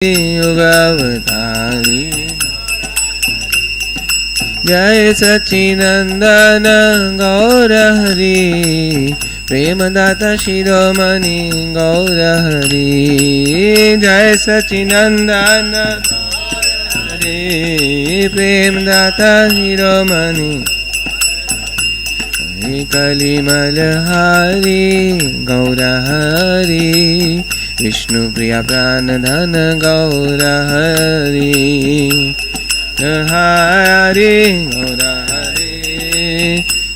युगावतारी। जय सच्चिनंदन गौर हरि, प्रेमदाता शिरोमणि गौर हरि। जय सच्चिनंदन हरि, प्रेमदाता शिरोमणि कलिमलहारी गौर हरि, विष्णु प्रिया प्राणधन गौर हरि। हरि गौर हरि,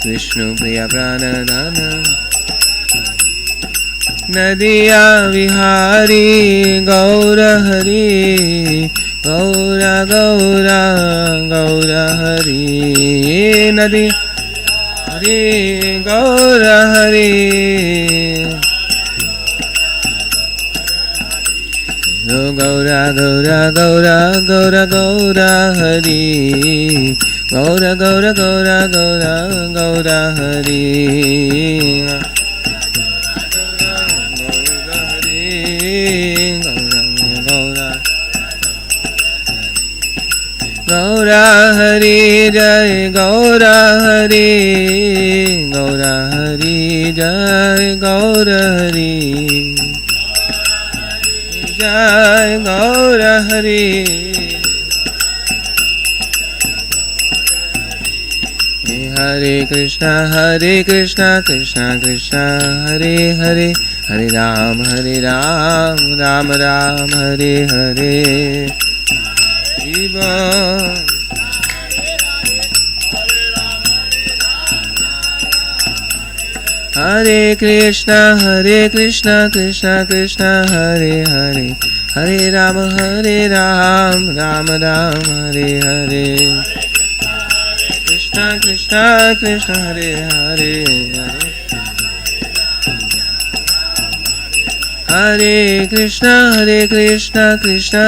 विष्णु प्रिया प्राणधन। नदिया विहारी गौर हरि, गौरा गौरा गौर हरि। नदी हरि गौर हरि, गौरा गौरा गौरा गौरा गौरा हरि, गौरा गौरा गौरा गौरा गौरा हरि। गौरा हरि जय गौरा हरि, गौरा हरि जय गौर हरि, जय गौर हरि। हरे कृष्णा कृष्णा कृष्णा हरे हरे, हरे राम राम राम हरे हरे। हरे कृष्णा कृष्णा कृष्णा हरे हरे, हरे राम राम राम हरे हरे। कृष्णा कृष्णा कृष्णा हरे हरे, हरे कृष्णा कृष्णा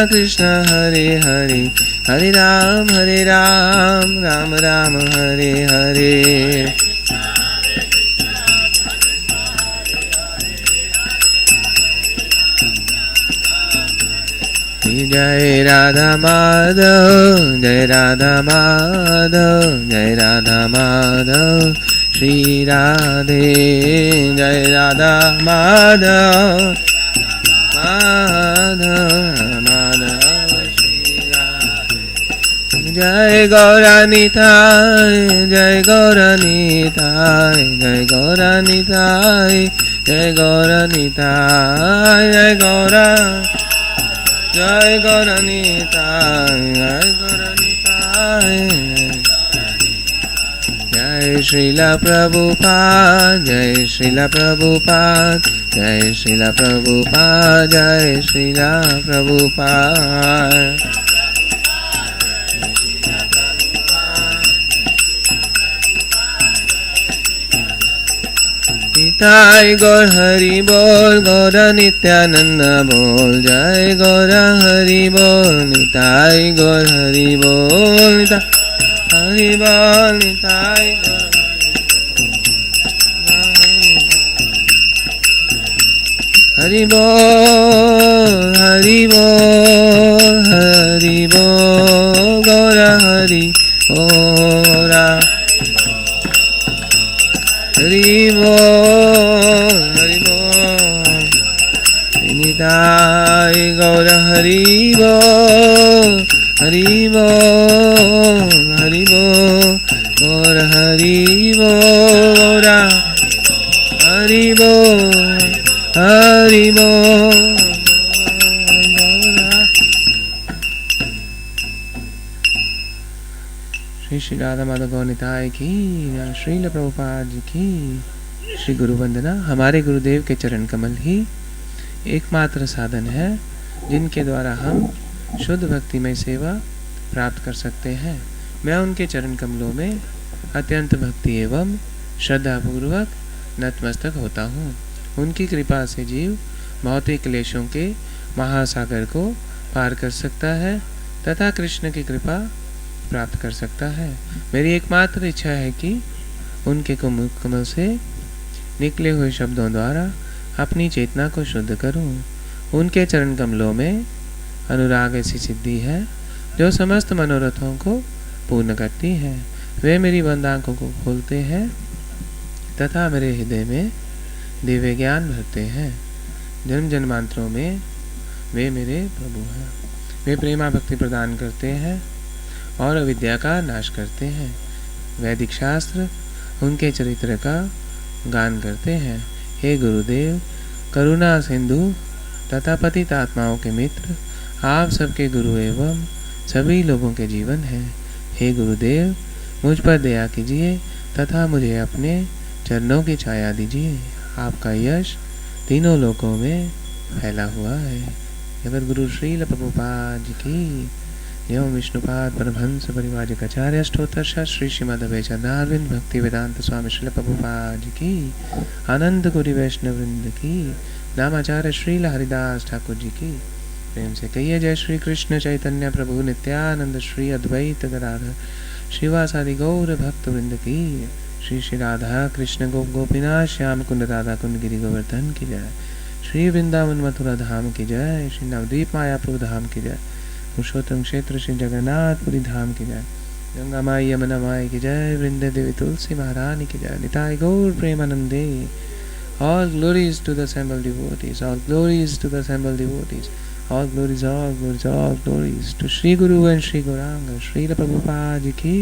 कृष्णा हरे हरे, हरे राम राम राम हरे हरे। जय राधा माधव, जय राधा माधव, जय राधा माधव श्री राधे। जय राधा माधव माधव माधव श्री राधे। जय गौरानिताय, जय गौरानिताय, जय गौरानिताय, जय गौरानिताय, जय गौरा, जय गौरानिताय, जय गौरानिताय। जय श्रीला प्रभुपाद, जय श्रीला प्रभुपाद, जय श्रीला प्रभुपाद, जय श्रीला प्रभुपाद। निताय गौर हरि बोल, गौर नित्यानंद बोल, जय गौर हरि बोल। निताय गौर हरि बोल, निताय हरि बोल, निताय गौर हरि बोल, हरि बोल, हरि बोल, गौर हरि बोल, हरि बोल, हरि बोल। निताय गौर हरि बोल, हरि बोल, हरि बोल, गौर हरि बोल, गौरा हरि बोल, हरि बोल। श्री राधा माधव गौर निताय की, श्रील प्रभुपाद जी की श्री गुरु वंदना। हमारे गुरुदेव के चरण कमल ही एकमात्र साधन है जिनके द्वारा हम शुद्ध भक्तिमय सेवा प्राप्त कर सकते हैं। मैं उनके चरण कमलों में अत्यंत भक्ति एवं श्रद्धापूर्वक नतमस्तक होता हूँ। उनकी कृपा से जीव भौतिक क्लेशों के महासागर को पार कर सकता है तथा कृष्ण की कृपा प्राप्त कर सकता है। मेरी एकमात्र इच्छा है कि उनके कमल से निकले हुए शब्दों द्वारा अपनी चेतना को शुद्ध करूं। उनके चरण कमलों में अनुराग ऐसी सिद्धि है जो समस्त मनोरथों को पूर्ण करती है। वे मेरी बंद आँखों को खोलते हैं तथा मेरे हृदय में दिव्य ज्ञान भरते हैं। जन्म जन्मांतरों में वे मेरे प्रभु हैं। वे प्रेमा भक्ति प्रदान करते हैं और अविद्या का नाश करते हैं। वैदिक शास्त्र उनके चरित्र का गान करते हैं। हे गुरुदेव, करुणा सिंधु तथा पतित आत्माओं के मित्र, आप सबके गुरु एवं सभी लोगों के जीवन हैं। हे गुरुदेव, मुझ पर दया कीजिए तथा मुझे अपने चरणों की छाया दीजिए। आपका यश तीनों लोकों में फैला हुआ है। जगत गुरु श्रील प्रभुपाद की जय। विष्णुपाद परमहंस परिवारकाचार्य अष्टोत्तर श्री श्रीमद वैष्णव भक्ति वेदांत स्वामी श्रील प्रभुपाद की, आनंद गुरु वैष्णव वृंद की, नामाचार्य श्रील हरिदास ठाकुर जी की। प्रेम से कहिए जय श्री कृष्ण चैतन्य प्रभु नित्यानंद श्री अद्वैत गदाधर श्रीवासादि गौर भक्त वृंद की। श्री श्री राधा कृष्ण गोपीनाथ श्याम कुंड राधा कुंड गिरि गोवर्धन की जय। श्री वृंदावन मथुरा धाम की जय। श्री नवदीप मायापुर धाम की जय। पुरुषोत्तम क्षेत्र श्री जगन्नाथपुरी धाम की जय। गंगा माई यमुना माई की जय। वृंदे देवी तुलसी महारानी की जय। निताई गौर प्रेमानंदे। All glories to the assembled devotees. All glories to the assembled devotees. All glories, all glories, all glories to Shri Guru and Shri Gauranga, Shri Prabhupada ki.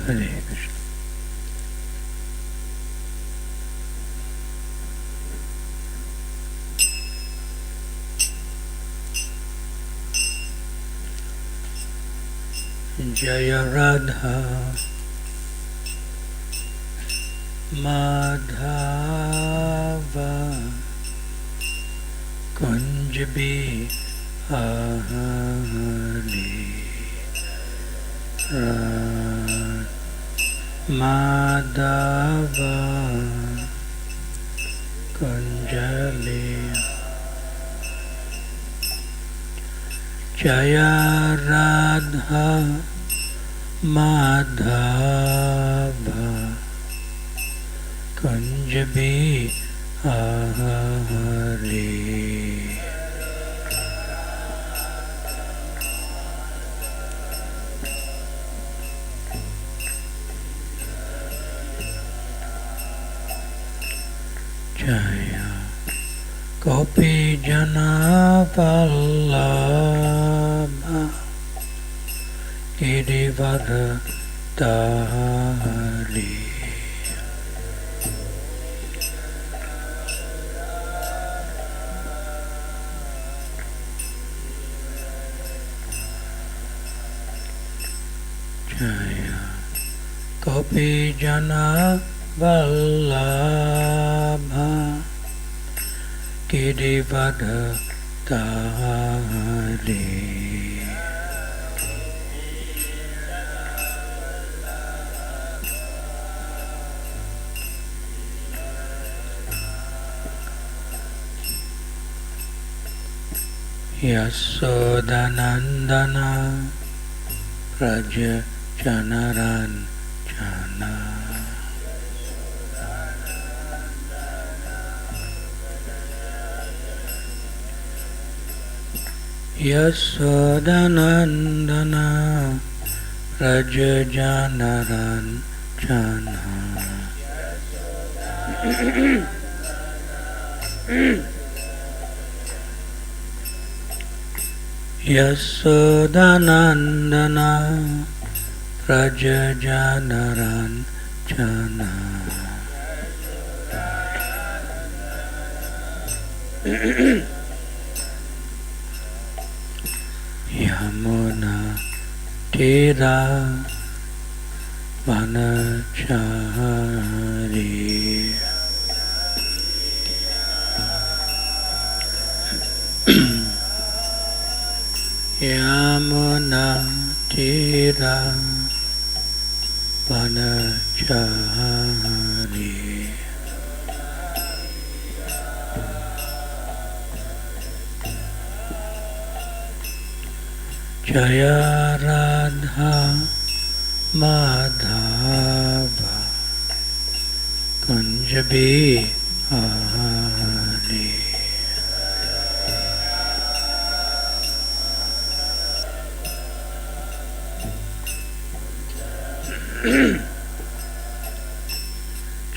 Hare Krishna. Jaya Radha Madhava Kunj Bihari Madhava Kunjali Jaya Radha Madhava Kunj Bihari Jaya Gopi Jana Vallabha Girivardhari Jaya Gopi Jana Vallabha Girivardhari Yasodanandana Praja Janaran Jana Yasodanandana Praja Janaran Jana Yasodanandana Praja Janaran Jana Yamuna Tira Vanachari Yamuna Tira Vanachari Jaya Radha Madhava Kunjabi Hari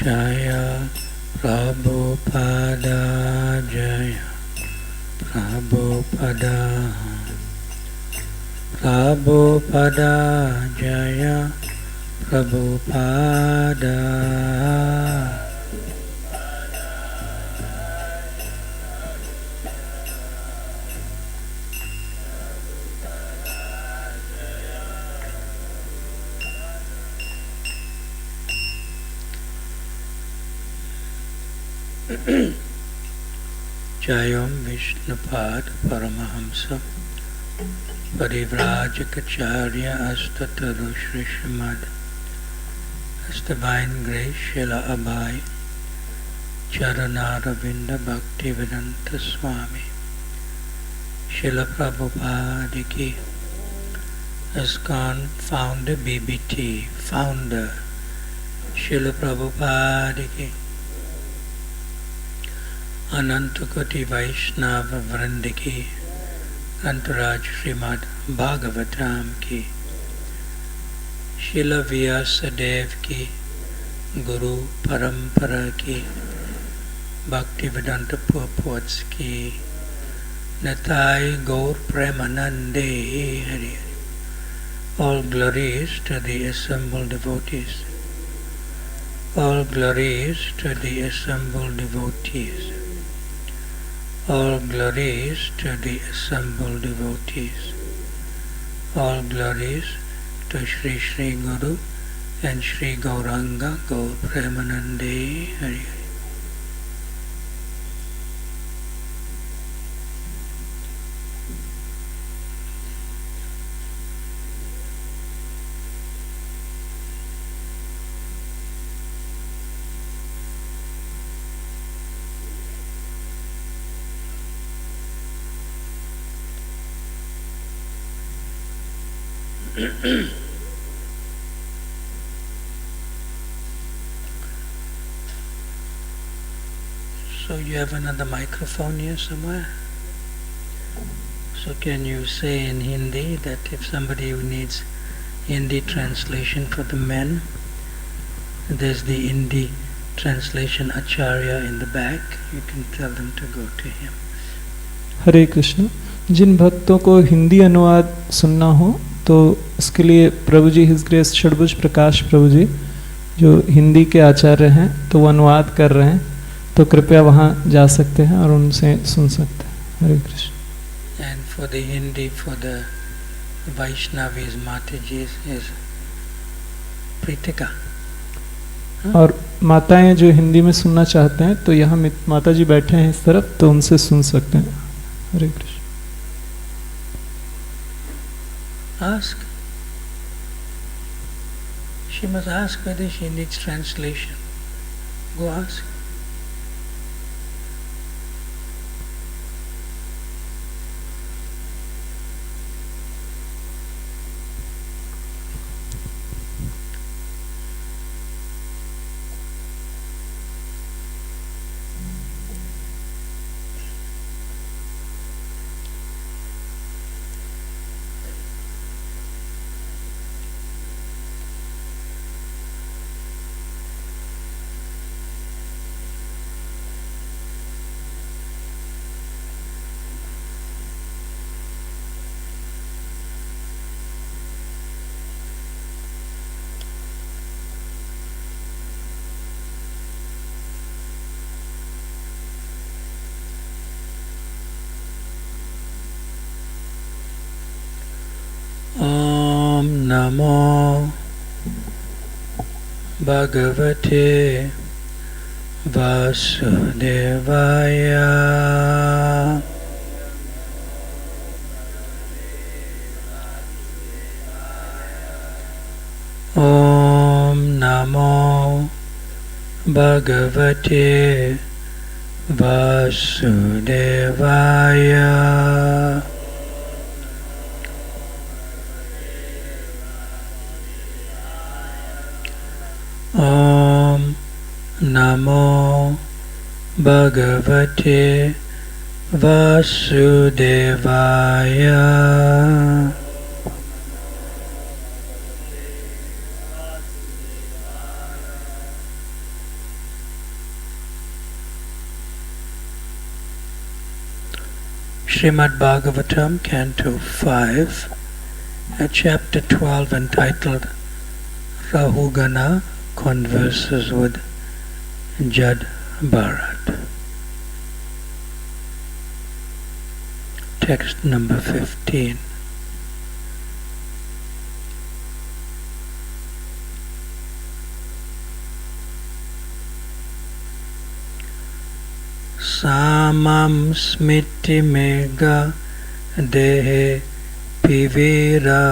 Jaya Prabhupada Jaya Prabhupada Prabhupada Jaya Prabhupada Jayam Vishnupad Paramahamsa Parivrajacharya Astataru Shri Srimad His Divine Grace Srila Abhay Charanaravinda Bhaktivedanta Swami Srila Prabhupada Ki ISKCON Founder BBT Founder Srila Prabhupada Ki Anantakoti Vaishnava Vranda Ki Antaraj Srimad Bhagavatam Ki Srila Vyasadev Ki Guru Parampara Ki Bhaktivedanta Purports Ki Natai Gaur Premanande Hari. All glories to the assembled devotees. All glories to the assembled devotees. All glories to the assembled devotees. All glories to Sri Sri Guru and Sri Gauranga Gaur Premanande Hari Hari. So you have another microphone here somewhere? So can you say in Hindi that if somebody who needs Hindi translation for the men, there's the Hindi translation Acharya in the back, you can tell them to go to him. हरे कृष्ण। जिन भक्तों को हिंदी अनुवाद सुनना हो तो इसके लिए प्रभु जी his grace षडभुज प्रकाश प्रभु जी जो हिंदी के आचार्य हैं तो वो अनुवाद कर रहे हैं, तो कृपया वहाँ जा सकते हैं और उनसे सुन सकते हैं। हरे Krishna. And for the Hindi, for the Vaishnavis, Matajis, is Pritika. और माताएं जो हिंदी में सुनना चाहते हैं तो यहाँ माता जी बैठे हैं इस तरफ, तो उनसे सुन सकते हैं. हरे Krishna. Ask. She must ask whether she needs translation. Go ask. Om Namo Bhagavate Vasudevaya. Om Namo Bhagavate Vasudevaya. Om Namo Bhagavate Vasudevaya. Srimad Bhagavatam, Canto 5, Chapter 12, entitled Rahugana Converses with Jad Bharat. Text number 15. Samam smiti mega dehe pivira.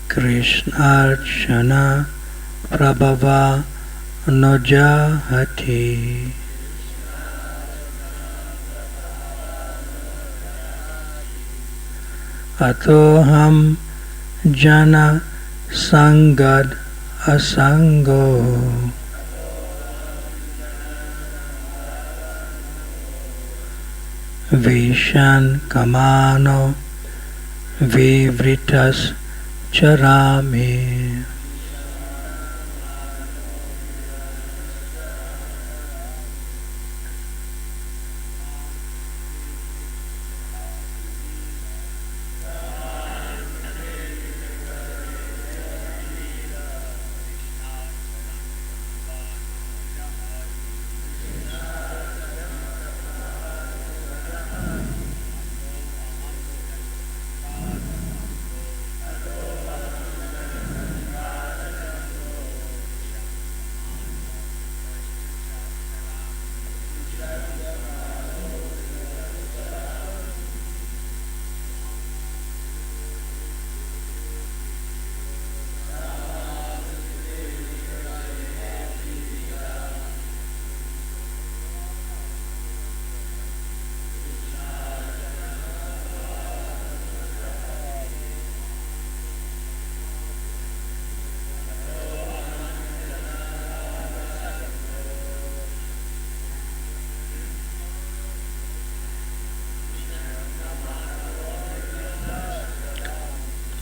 Krishnarchana prabhava nojahati. Atoham jana sangad asango. Vishan kamano vivritas charami.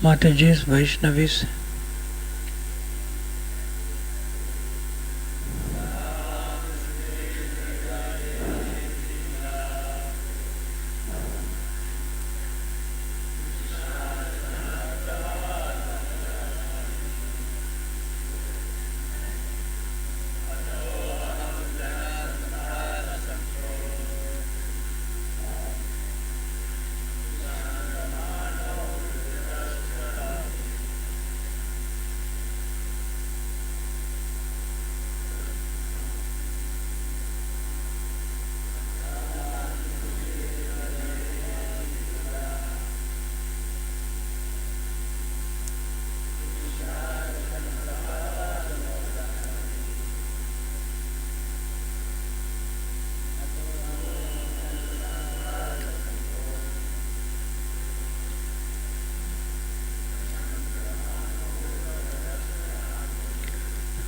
Matajis, Vaishnavis,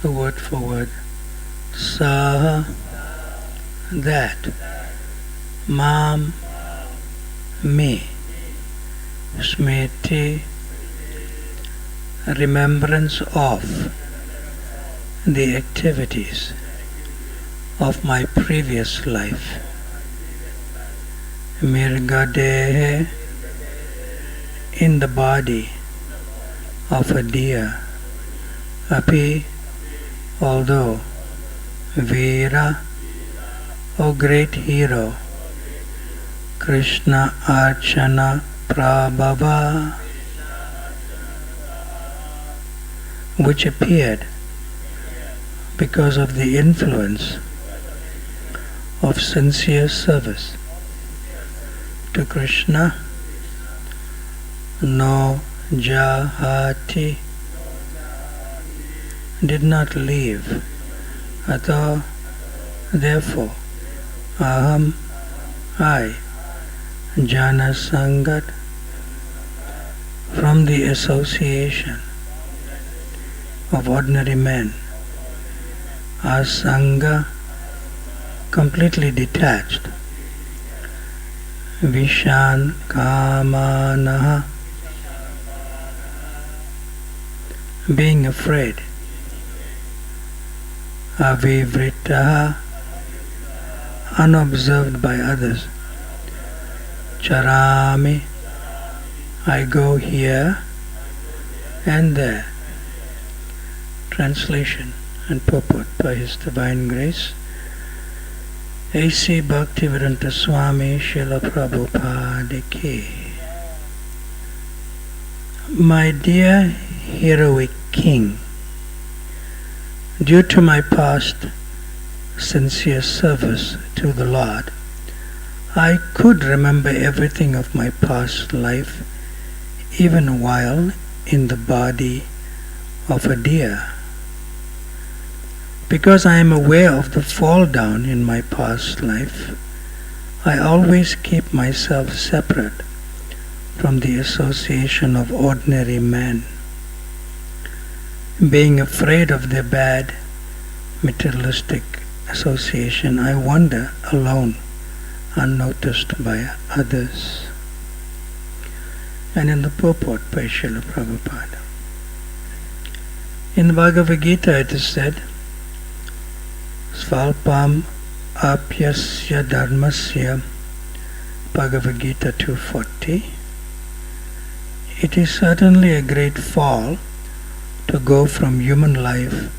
the word for word. Saha, that. Mam, me. Smriti, remembrance of the activities of my previous life. Mirgadehe, in the body of a deer. Api, although. Veera, O great hero. Krishna Archana Prabhava, which appeared because of the influence of sincere service to Krishna. No Jahati, did not leave. Ato, therefore, Aham, I, Jana Sangat, from the association of ordinary men, Asanga, completely detached, Vishan Kamanaha, being afraid, Avivritaha, unobserved by others, Charami, I go here and there. Translation and purport by His Divine Grace, A.C. Bhaktivedanta Swami Srila Prabhupada Ki. My dear heroic King, due to my past sincere service to the Lord, I could remember everything of my past life, even while in the body of a deer. Because I am aware of the fall down in my past life, I always keep myself separate from the association of ordinary men. Being afraid of their bad materialistic association, I wander alone, unnoticed by others. And in the purport by Srila Prabhupada. In the Bhagavad-gita it is said, Svalpam apyasya dharmasya, Bhagavad-gita 240. It is certainly a great fall to go from human life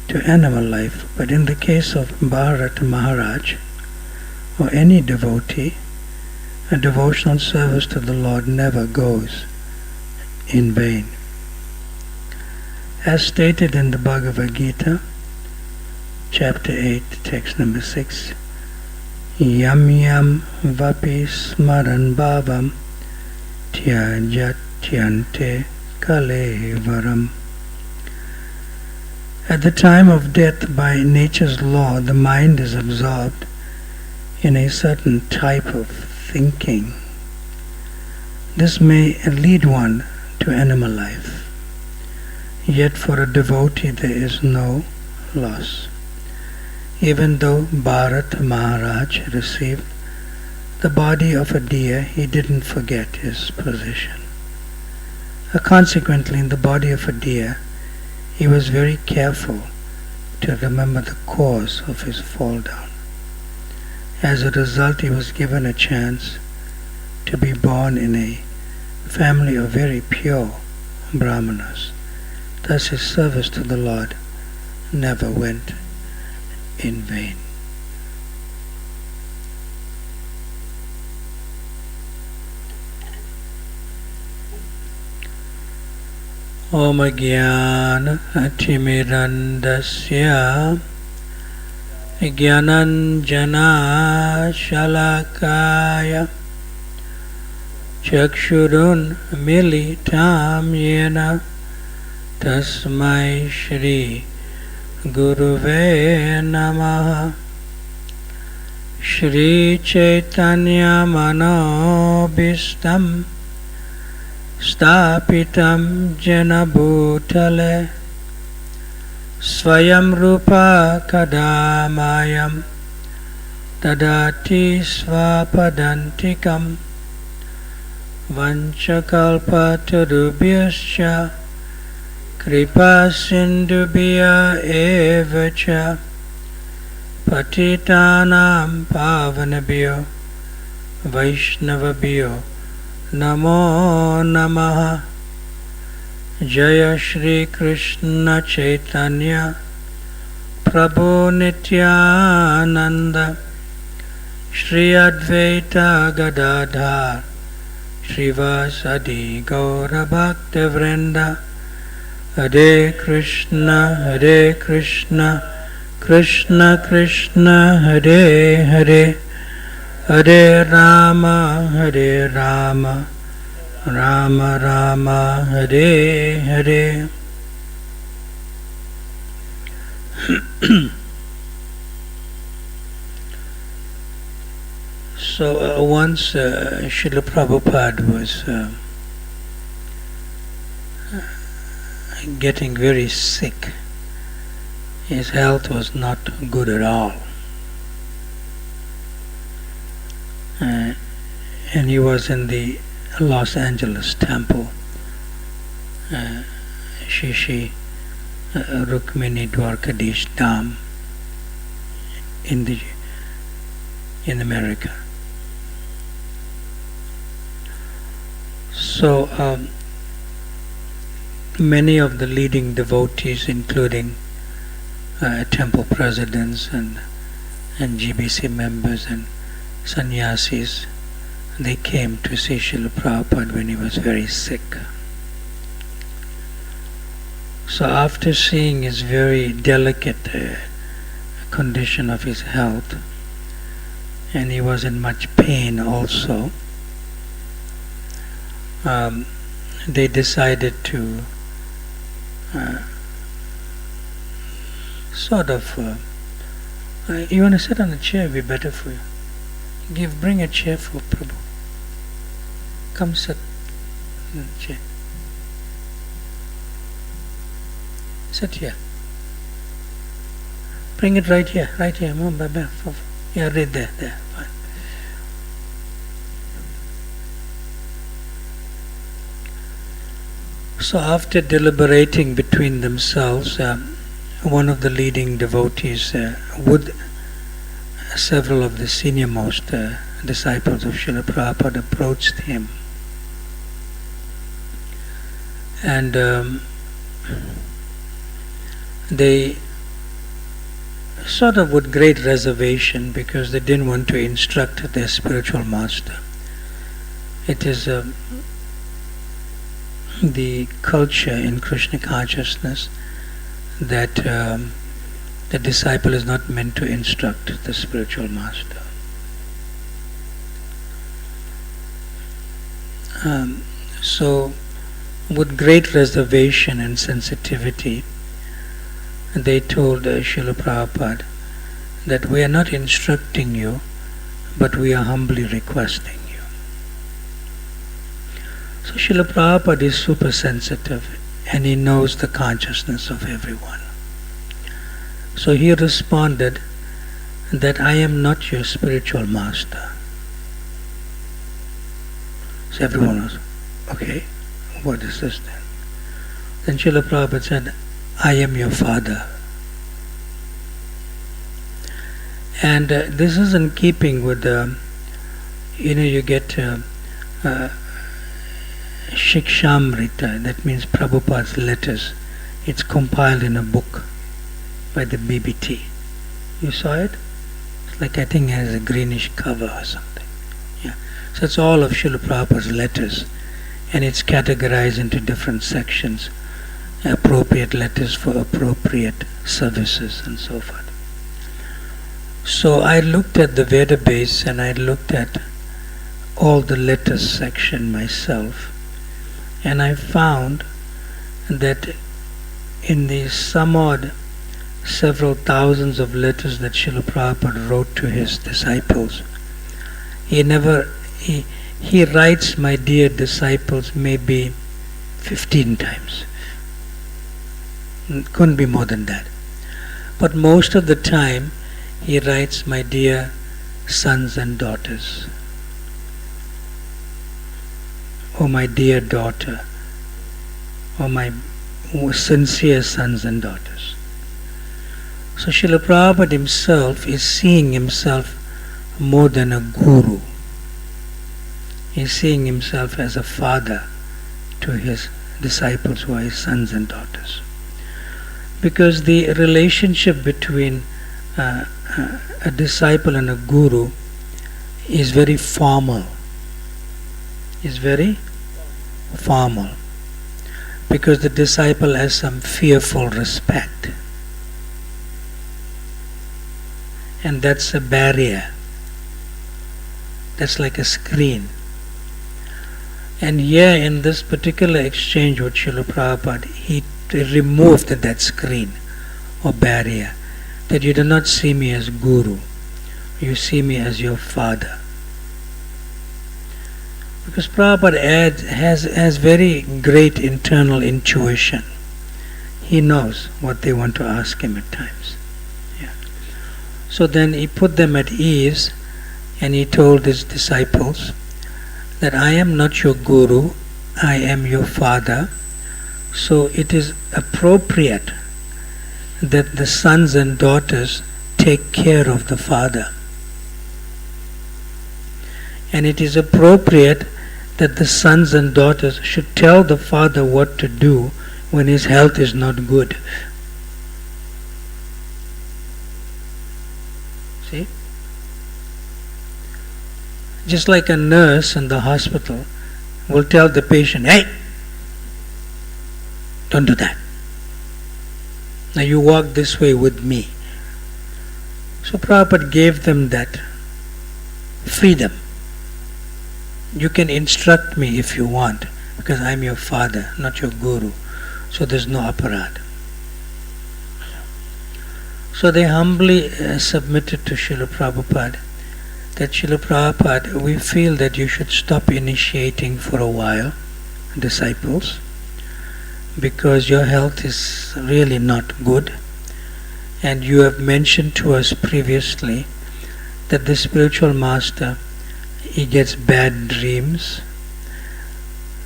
to animal life, but in the case of Bharat Maharaj or any devotee, a devotional service to the Lord never goes in vain. As stated in the Bhagavad-gita, chapter 8, text number 6, Yam yam vapi smaran bhavam tyajatyante kalevaram. At the time of death, by nature's law, the mind is absorbed in a certain type of thinking. This may lead one to animal life. Yet for a devotee there is no loss. Even though Bharat Maharaj received the body of a deer, he didn't forget his position. Consequently, in the body of a deer, he was very careful to remember the cause of his fall down. As a result, he was given a chance to be born in a family of very pure Brahmanas. Thus his service to the Lord never went in vain. Om Jnana Timirandasya Jnananjana Shalakaya Chakshurun Militam Yena Tasmai Shri Guruve Namaha. Shri Chaitanya-Manobhistam Stapitam Jena Bhutale Swayam Rupa Kadamayam Tadati Svapadantikam Vanchakalpatarubhyascha Kripa Sindhubhya Evacha Patitanam Pavanabhyo Vaishnavabhyo Namo Namaha. Jaya Shri Krishna Chaitanya Prabhu Nityananda Shri Advaita Gadadhar Srivasadi Gaura Bhakta Vrinda. Hare Krishna Krishna Krishna Hare Hare Hare Rama Rama Rama Hare Hare. So once Srila Prabhupada was getting very sick. His health was not good at all. And he was in the Los Angeles temple, Shishi Rukmini Dwarkadish Dham in America. So many of the leading devotees, including temple presidents and GBC members and sannyasis, they came to see Srila Prabhupada when he was very sick. So after seeing his very delicate condition of his health, and he was in much pain also, they decided to you want to sit on a chair, it'd be better for you. Bring a chair for Prabhu. Come sit in the chair. Sit here. Bring it right here. Yeah, right there. Fine. So after deliberating between themselves, one of the leading devotees with several of the senior-most disciples of Srila Prabhupada approached him. And they sort of with great reservation, because they didn't want to instruct their spiritual master. It is the culture in Krishna consciousness that the disciple is not meant to instruct the spiritual master. So with great reservation and sensitivity, they told Srila Prabhupada that we are not instructing you, but we are humbly requesting you. So Srila Prabhupada is super sensitive, and he knows the consciousness of everyone. So he responded that I am not your spiritual master. So everyone was, okay, what is this then? Then Srila Prabhupada said, I am your father. And this is in keeping with, you get Shikshamrita, that means Prabhupada's letters. It's compiled in a book by the BBT. You saw it? It's like, I think it has a greenish cover or something. Yeah. So it's all of Srila Prabhupada's letters, and it's categorized into different sections, appropriate letters for appropriate services and so forth. So I looked at the Veda base, and I looked at all the letters section myself, and I found that in the some odd several thousands of letters that Srila Prabhupada wrote to his disciples, he writes my dear disciples maybe 15 times. Couldn't be more than that. But most of the time he writes, my dear sons and daughters, or my dear daughter, or my sincere sons and daughters. So Srila Prabhupada himself is seeing himself more than a guru. He is seeing himself as a father to his disciples who are his sons and daughters. Because the relationship between a disciple and a guru is very formal. Is very formal. Because the disciple has some fearful respect. And that's a barrier. That's like a screen. And here in this particular exchange with Srila Prabhupada, he removed that screen or barrier, that you do not see me as guru, you see me as your father. Because Prabhupada has very great internal intuition. He knows what they want to ask him at times. Yeah. So then he put them at ease, and he told his disciples that I am not your guru, I am your father. So it is appropriate that the sons and daughters take care of the father. And it is appropriate that the sons and daughters should tell the father what to do when his health is not good. See? Just like a nurse in the hospital will tell the patient, hey, don't do that. Now you walk this way with me. So Prabhupada gave them that freedom. You can instruct me if you want, because I'm your father, not your guru. So there's no aparad. So they humbly submitted to Srila Prabhupada that Srila Prabhupada, we feel that you should stop initiating for a while disciples, because your health is really not good, and you have mentioned to us previously that the spiritual master, he gets bad dreams.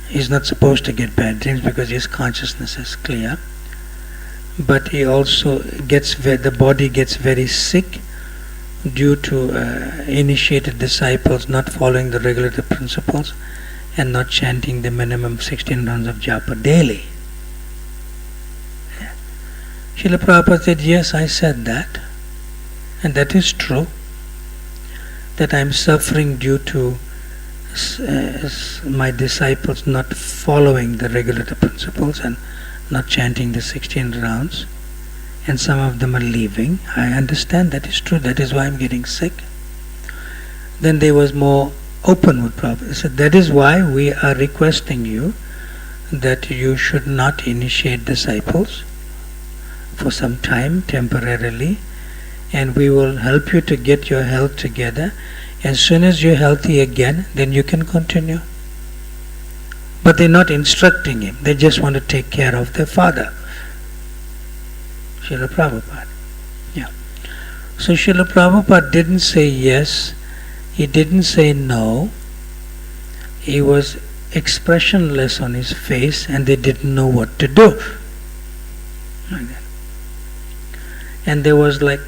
He's not supposed to get bad dreams because his consciousness is clear, but he also gets the body gets very sick due to initiated disciples not following the regulative principles and not chanting the minimum 16 rounds of japa daily. Srila Prabhupada said, yes, I said that, and that is true, that I am suffering due to my disciples not following the regulative principles and not chanting the 16 rounds, and some of them are leaving. I understand that is true, that is why I am getting sick. Then they was more open with Prabhupada. He said, that is why we are requesting you that you should not initiate disciples for some time, temporarily, and we will help you to get your health together. As soon as you're healthy again, then you can continue. But they're not instructing him, they just want to take care of their father. Srila Prabhupada. Yeah. So Srila Prabhupada didn't say yes, he didn't say no, he was expressionless on his face, and they didn't know what to do. Like that. And there was, like,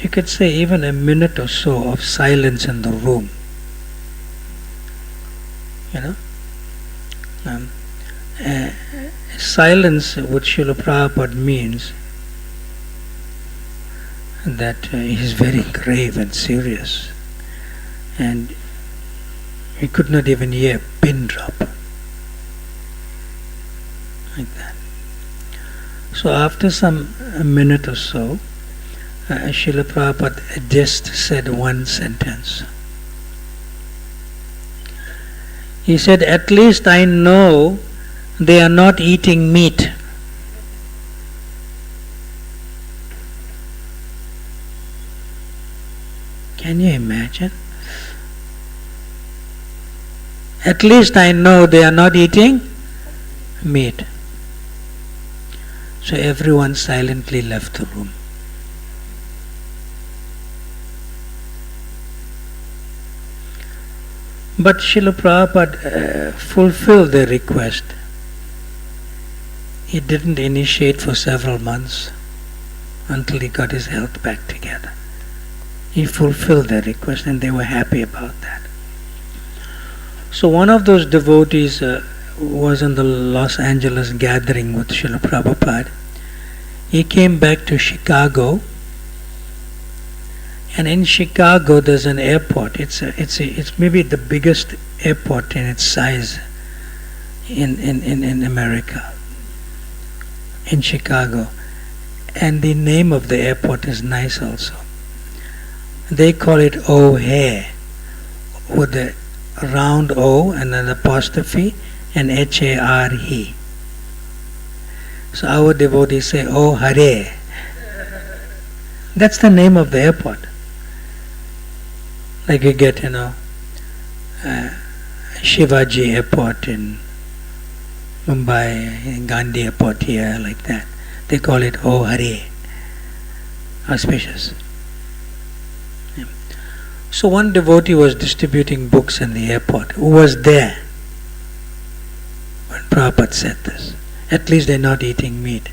you could say, even a minute or so of silence in the room. You know? Silence, what Srila Prabhupada means, that he's very grave and serious. And he could not even hear a pin drop. Like that. So after a minute or so, Srila Prabhupada just said one sentence. He said, at least I know they are not eating meat. Can you imagine? At least I know they are not eating meat. So everyone silently left the room. But Srila Prabhupada fulfilled the request. He didn't initiate for several months until he got his health back together. He fulfilled their request and they were happy about that. So one of those devotees was in the Los Angeles gathering with Srila Prabhupada. He came back to Chicago, and in Chicago there's an airport. It's maybe the biggest airport in its size in America, in Chicago. And the name of the airport is nice also. They call it O'Hare, with a round O and an apostrophe and H-A-R-E. So our devotees say, "Oh Hare." That's the name of the airport. Like you get, Shivaji Airport in Mumbai, Gandhi Airport here, like that. They call it "Oh Hare," auspicious. Yeah. So one devotee was distributing books in the airport. Who was there when Prabhupada said this? At least they're not eating meat.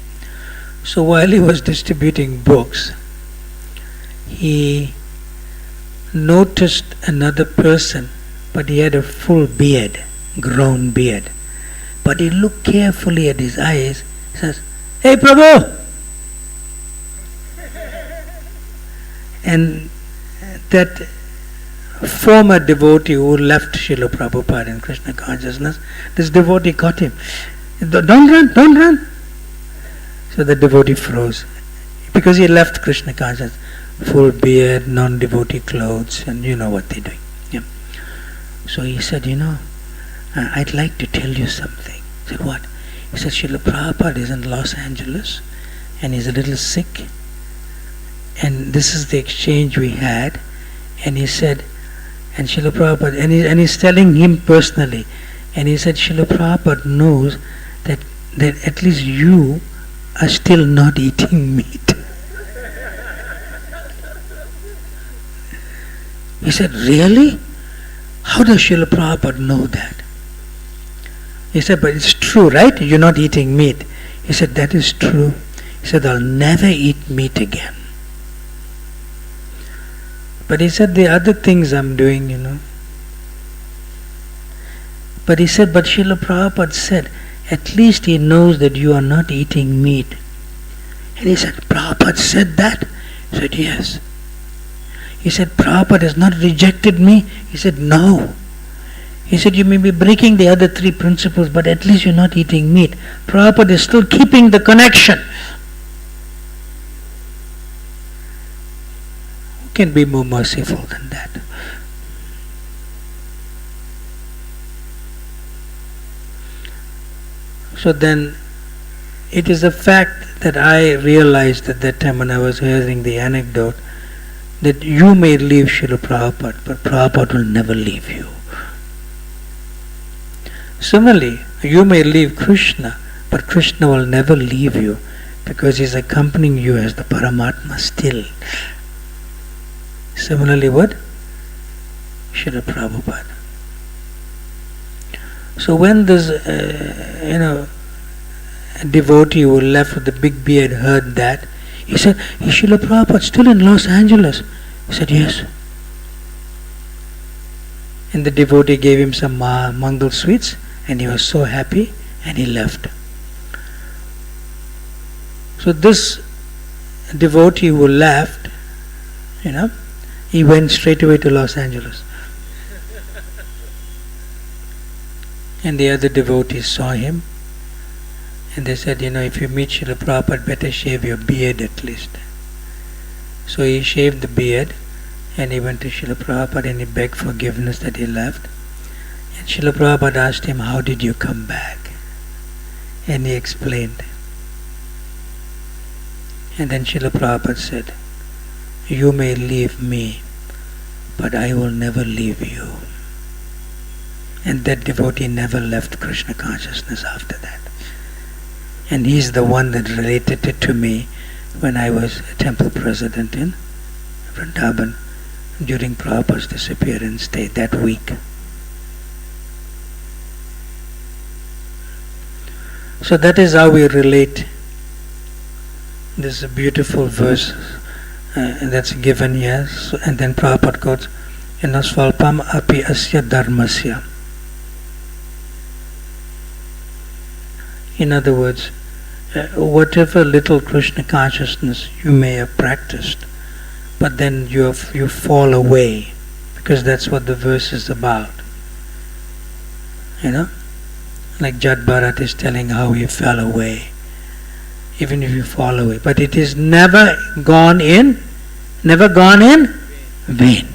So while he was distributing books, he noticed another person, but he had a full beard, grown beard. But he looked carefully at his eyes, says, "Hey Prabhu!" And that former devotee who left Srila Prabhupada in Krishna Consciousness, this devotee caught him. "Don't run, don't run." So the devotee froze, because he left Krishna Consciousness, full beard, non-devotee clothes, and you know what they're doing. Yeah. So he said, "I'd like to tell you something." I said, "What?" He said, "Srila Prabhupada is in Los Angeles and he's a little sick, and this is the exchange we had." And he said, and Srila Prabhupada, and he's telling him personally, and he said, "Srila Prabhupada knows that at least you are still not eating meat." He said, "Really? How does Srila Prabhupada know that?" He said, "But it's true, right? You're not eating meat." He said, "That is true." He said, "I'll never eat meat again." But he said, "The other things I'm doing, But he said, "But Srila Prabhupada said, at least he knows that you are not eating meat." And he said, "Prabhupada said that?" He said, "Yes." He said, "Prabhupada has not rejected me?" He said, "No." He said, "You may be breaking the other three principles, but at least you're not eating meat. Prabhupada is still keeping the connection." Who can be more merciful than that? So then, it is a fact that I realized at that time when I was hearing the anecdote, that you may leave Srila Prabhupada, but Prabhupada will never leave you. Similarly, you may leave Krishna, but Krishna will never leave you, because he is accompanying you as the Paramatma still. Similarly, what? Srila Prabhupada. So when this, devotee who left with the big beard heard that, he said, "Is Srila Prabhupada still in Los Angeles?" He said, "Yes." And the devotee gave him some Mangal sweets, and he was so happy, and he left. So this devotee who left, he went straight away to Los Angeles. And the other devotees saw him, and they said, "If you meet Srila Prabhupada, better shave your beard at least." So he shaved the beard, and he went to Srila Prabhupada and he begged forgiveness that he left. And Srila Prabhupada asked him, "How did you come back?" And he explained. And then Srila Prabhupada said, "You may leave me, but I will never leave you." And that devotee never left Krishna consciousness after that. And he's the one that related it to me when I was a temple president in Vrindavan during Prabhupada's disappearance day that week. So that is how we relate. This is a beautiful verse that's given here. So, and then Prabhupada quotes, Svalpam api asya dharmasya. In other words, whatever little Krishna consciousness you may have practiced, but then you fall away, because that's what the verse is about. Like Jad Bharat is telling how he fell away. Even if you fall away, but it is never gone in vain.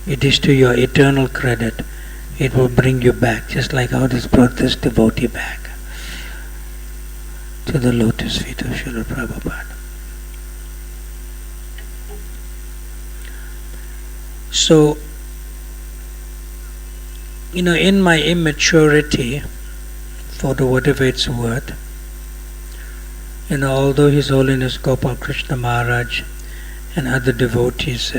It is to your eternal credit. It will bring you back, just like how this brought this devotee back to the lotus feet of Srila Prabhupada. So, in my immaturity, for whatever it's worth, although His Holiness Gopal Krishna Maharaj and other devotees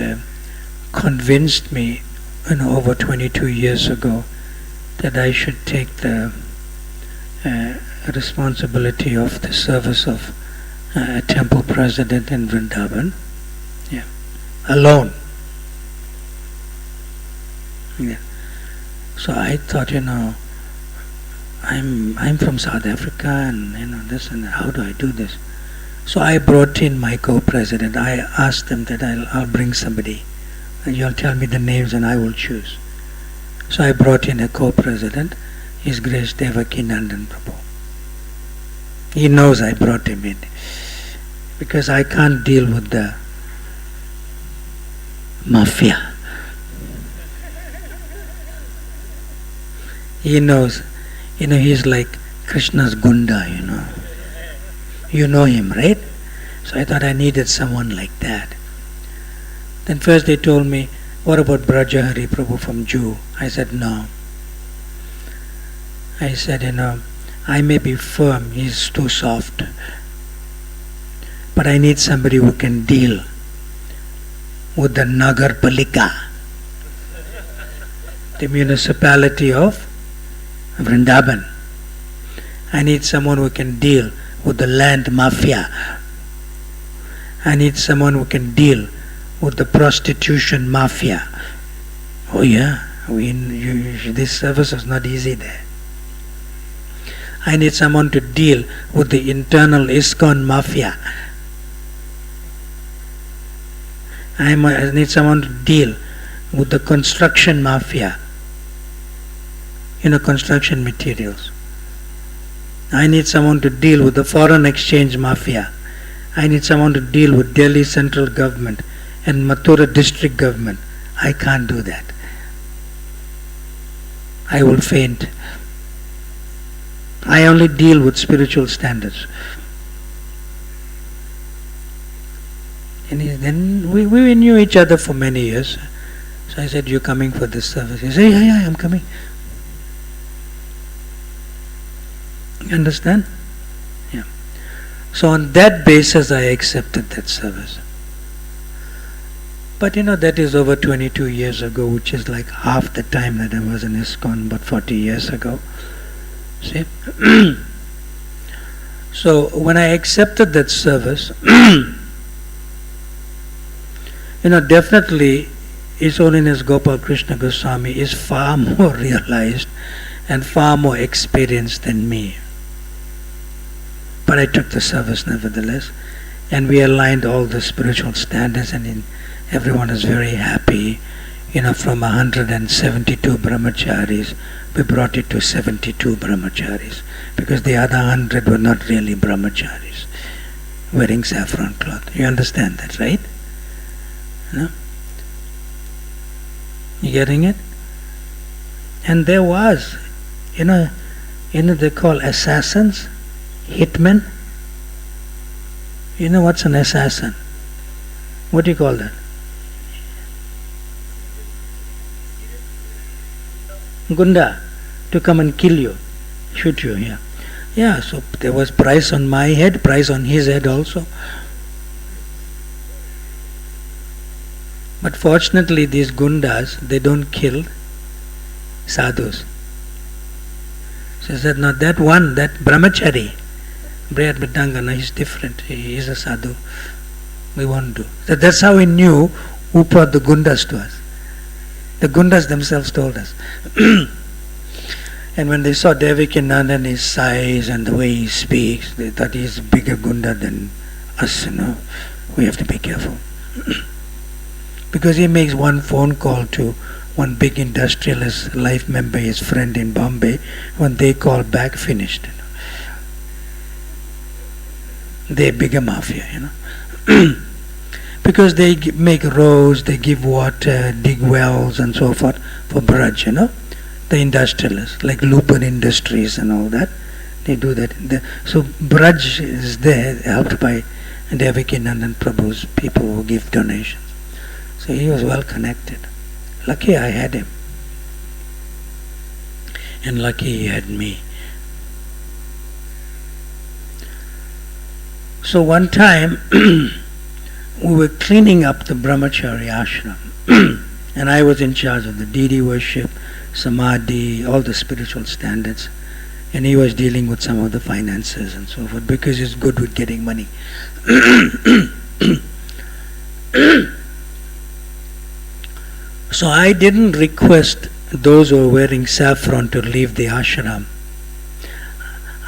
convinced me over 22 years ago that I should take the responsibility of the service of a temple president in Vrindavan, alone. So I thought, I'm from South Africa, and this and that. How do I do this? So I brought in my co-president. I asked them that I'll bring somebody, and you'll tell me the names and I will choose. So I brought in a co-president, His Grace Devaki Nandan Prabhu. He knows I brought him in, because I can't deal with the mafia. He knows. He's like Krishna's Gunda, You know him, right? So I thought I needed someone like that. Then first they told me, what about Brajahari Prabhu from Jew? I said, no. I said, I may be firm, he's too soft. But I need somebody who can deal with the Nagar Palika, the municipality of Vrindavan. I need someone who can deal with the land mafia. I need someone who can deal with the prostitution mafia. Oh yeah, this service is not easy there. I need someone to deal with the internal ISKCON mafia. I need someone to deal with the construction mafia. Construction materials. I need someone to deal with the foreign exchange mafia. I need someone to deal with Delhi central government and Mathura district government. I can't do that. I will faint. I only deal with spiritual standards. And then we knew each other for many years. So I said, you're coming for this service? He said, yeah, I'm coming. You understand? Yeah. So on that basis I accepted that service. But that is over 22 years ago, which is like half the time that I was in ISKCON, about 40 years ago. See? So when I accepted that service, definitely His Holiness Gopal Krishna Goswami is far more realized and far more experienced than me. But I took the service nevertheless, and we aligned all the spiritual standards, and everyone is very happy. From 172 brahmacharis, we brought it to 72 brahmacharis, because the other 100 were not really brahmacharis, wearing saffron cloth. You understand that, right? You getting it? And there was, they call assassins, hitmen. You know what's an assassin? What do you call that? Gunda, to come and kill you. Shoot you, yeah. Yeah, so there was price on my head, price on his head also. But fortunately these gundas, they don't kill sadhus. So he said, no, that one, that brahmachari, Brihad Bidangana, he's different. He is a sadhu. We won't do. So that's how we knew who brought the gundas to us. The gundas themselves told us. And when they saw Devakinanda and his size and the way he speaks, they thought he's a bigger gunda than us, We have to be careful. Because he makes one phone call to one big industrialist, life member, his friend in Bombay. When they call back, finished. They're bigger mafia, Because they make roads, they give water, dig wells and so forth for Braj, The industrialists, like Lupin Industries and all that, they do that. So Braj is there, helped by Devakinandan Prabhu's people who give donations. So he was well connected. Lucky I had him. And lucky he had me. So one time, we were cleaning up the Brahmachari ashram. And I was in charge of the deity worship, samadhi, all the spiritual standards. And he was dealing with some of the finances and so forth, because he's good with getting money. So I didn't request those who were wearing saffron to leave the ashram.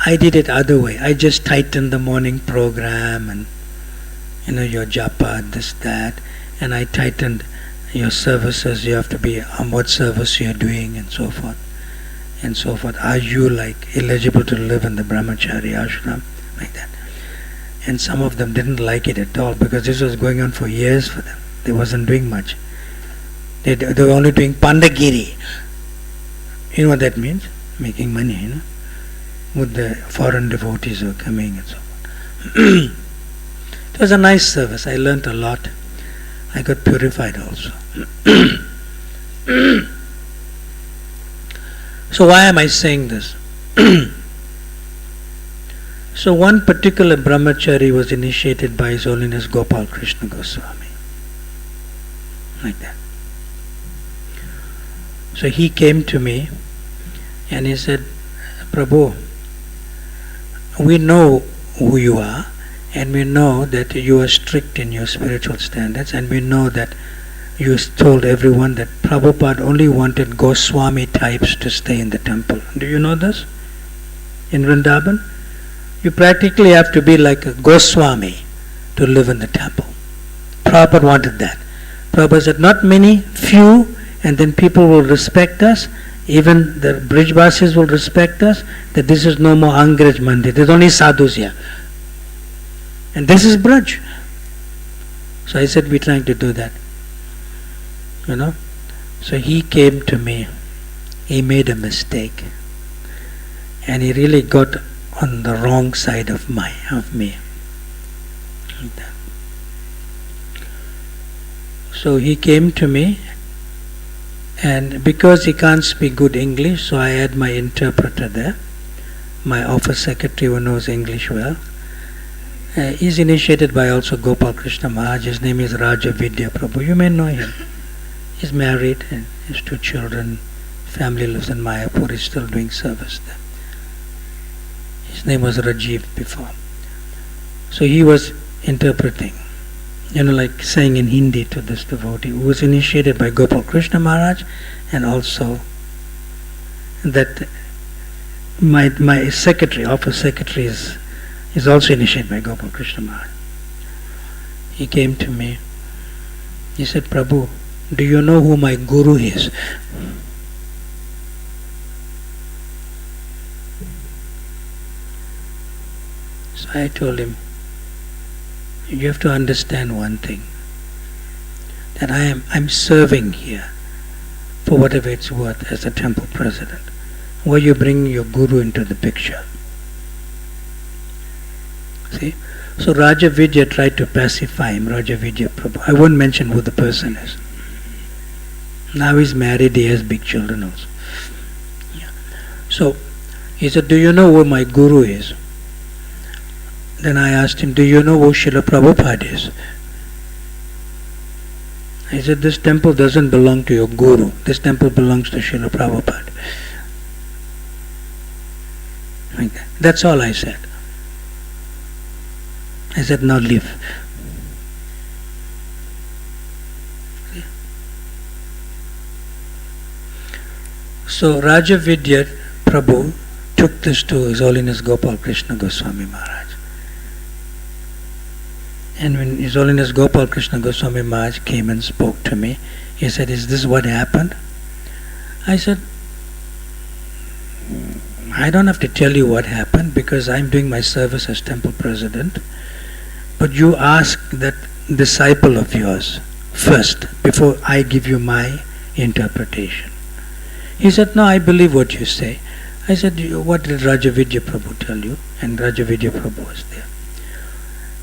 I did it other way. I just tightened the morning program and your japa, this, that, and I tightened your services. You have to be on what service you are doing and so forth. And so forth. Are you eligible to live in the brahmachari ashram? Like that. And some of them didn't like it at all, because this was going on for years for them. They wasn't doing much. They were only doing pandagiri. You know what that means? Making money, with the foreign devotees who are coming and so forth. It was a nice service. I learnt a lot. I got purified also. So why am I saying this? So one particular brahmachari was initiated by His Holiness Gopal Krishna Goswami. Like that. So he came to me and he said, Prabhu, we know who you are, and we know that you are strict in your spiritual standards, and we know that you told everyone that Prabhupada only wanted Goswami types to stay in the temple. Do you know this? In Vrindavan, you practically have to be like a Goswami to live in the temple. Prabhupada wanted that. Prabhupada said, not many, few, and then people will respect us. Even the Brijvasis will respect us, that this is no more Angraj Mandir. There's only sadhus here. And this is Braj. So I said, we're trying to do that. So he came to me. He made a mistake. And he really got on the wrong side of me. Like that. So he came to me, and because he can't speak good English, so I had my interpreter there, my office secretary who knows English well. He's initiated by also Gopal Krishna Maharaj. His name is Raj Vidya Prabhu. You may know him. He's married and has 2 children. Family lives in Mayapur. He's still doing service there. His name was Rajiv before. So he was interpreting, like saying in Hindi to this devotee who was initiated by Gopal Krishna Maharaj, and also that my secretary, office secretary is also initiated by Gopal Krishna Maharaj. He came to me. He said, Prabhu, do you know who my guru is? So I told him, you have to understand one thing, that I'm serving here for whatever it's worth as a temple president. Why you bring your guru into the picture? See? So Raja Vidya tried to pacify him, Raja Vidya Prabhu. I won't mention who the person is. Now he's married, he has big children also. Yeah. So He said, do you know who my guru is? Then I asked him, do you know who Srila Prabhupada is? He said, this temple doesn't belong to your guru. This temple belongs to Srila Prabhupada. Like that. That's all I said. I said, now leave. So Rajavidya Prabhu took this to His Holiness Gopal Krishna Goswami Maharaj. And when His Holiness Gopal Krishna Goswami Maharaj came and spoke to me, he said, is this what happened? I said, I don't have to tell you what happened because I'm doing my service as temple president. But you ask that disciple of yours first before I give you my interpretation. He said, no, I believe what you say. I said, what did Rajavidya Prabhu tell you? And Rajavidya Prabhu was there.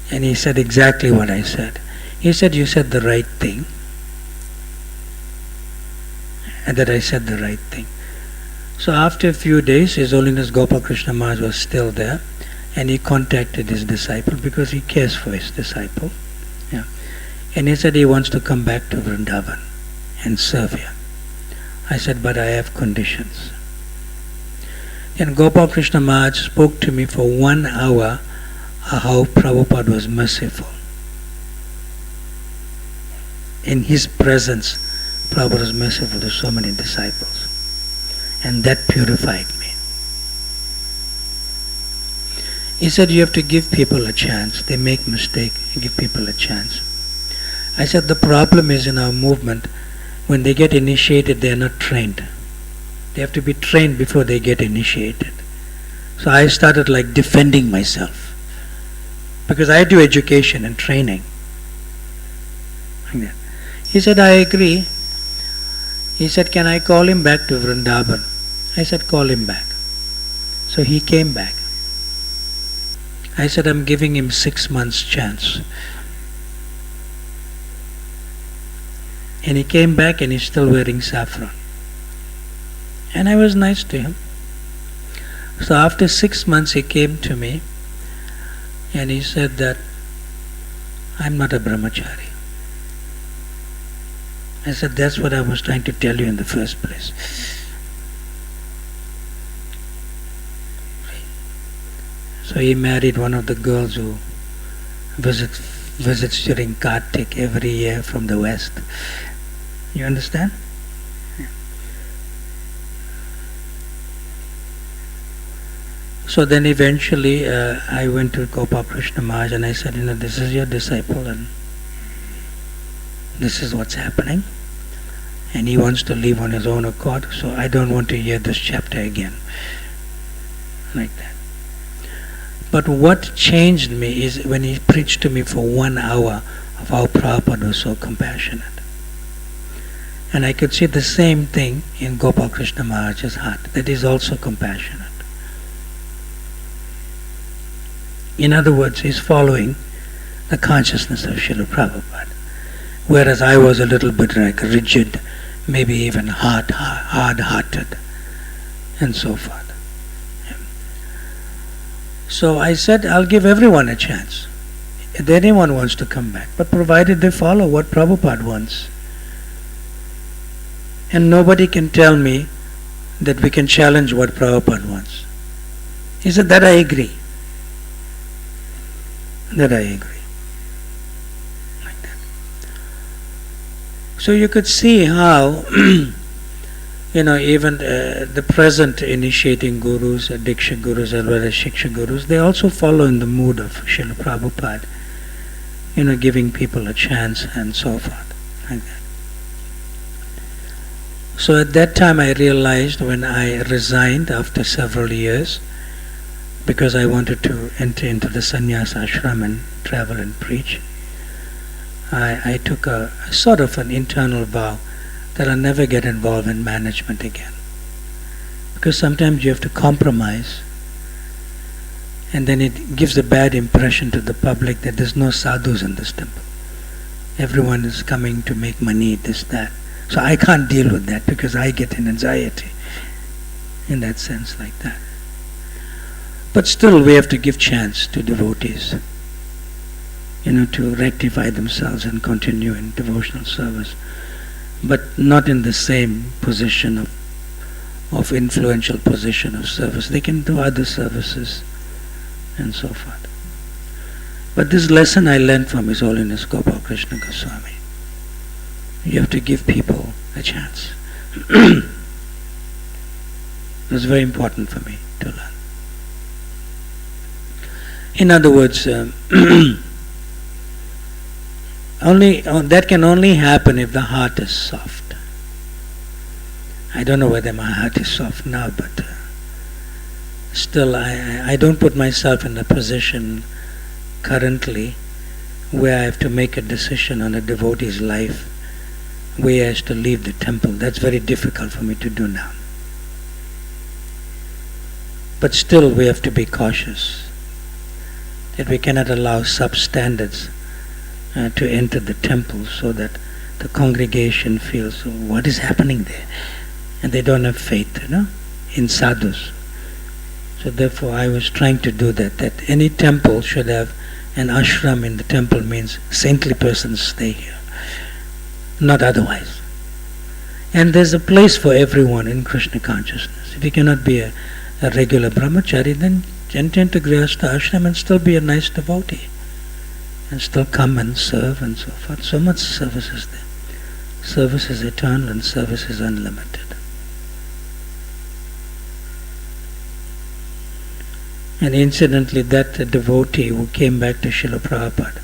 And he said exactly what I said. He said, you said the right thing. And that I said the right thing. So after a few days, His Holiness Gopal Krishna Maharaj was still there, and he contacted his disciple because he cares for his disciple. Yeah. And he said he wants to come back to Vrindavan and serve here. I said, but I have conditions. And Gopal Krishna Maharaj spoke to me for 1 hour how Prabhupada was merciful. In his presence, Prabhupada was merciful to so many disciples. And that purified me. He said, you have to give people a chance. They make mistake, give people a chance. I said, the problem is in our movement, when they get initiated, they are not trained. They have to be trained before they get initiated. So I started like defending myself. Because I do education and training. He said, I agree. He said, can I call him back to Vrindavan? I said, call him back. So he came back. I said, I'm giving him 6 months chance. And he came back and he's still wearing saffron. And I was nice to him. So after 6 months he came to me and he said that I'm not a brahmachari. I said, that's what I was trying to tell you in the first place. So he married one of the girls who visits during Kartik every year from the west. You understand? Yeah. So then eventually I went to Gopal Krishna Maharaj and I said, this is your disciple and this is what's happening. And he wants to leave on his own accord, so I don't want to hear this chapter again. Like that. But what changed me is when he preached to me for 1 hour of how Prabhupada was so compassionate. And I could see the same thing in Gopal Krishna Maharaj's heart, that he's also compassionate. In other words, he's following the consciousness of Srila Prabhupada. Whereas I was a little bit like rigid, maybe even hard-hearted, and so forth. So I said, I'll give everyone a chance. If anyone wants to come back, but provided they follow what Prabhupada wants. And nobody can tell me that we can challenge what Prabhupada wants. He said, that I agree. That I agree. Like that. So you could see how even the present initiating gurus, Diksha gurus as well as Shiksha gurus, they also follow in the mood of Srila Prabhupada, giving people a chance and so forth, like that. So at that time I realized when I resigned after several years, because I wanted to enter into the sannyas ashram and travel and preach, I took a sort of an internal vow that I'll never get involved in management again. Because sometimes you have to compromise and then it gives a bad impression to the public that there's no sadhus in this temple. Everyone is coming to make money, this, that. So I can't deal with that because I get an anxiety in that sense like that. But still we have to give chance to devotees, to rectify themselves and continue in devotional service, but not in the same position of influential position of service. They can do other services and so forth. But this lesson I learned from His Holiness Gopal Krishna Goswami. You have to give people a chance. It was very important for me to learn. In other words, that can only happen if the heart is soft. I don't know whether my heart is soft now, but still I don't put myself in a position currently where I have to make a decision on a devotee's life, where he has to leave the temple. That's very difficult for me to do now. But still we have to be cautious that we cannot allow substandards to enter the temple so that the congregation feels, what is happening there? And they don't have faith, in sadhus. So therefore I was trying to do that any temple should have an ashram in the temple, means saintly persons stay here, not otherwise. And there's a place for everyone in Krishna consciousness. If you cannot be a regular brahmachari, then enter into Grihastha ashram and still be a nice devotee, and still come and serve and so forth. So much service is there. Service is eternal and service is unlimited. And incidentally, that devotee who came back to Srila Prabhupada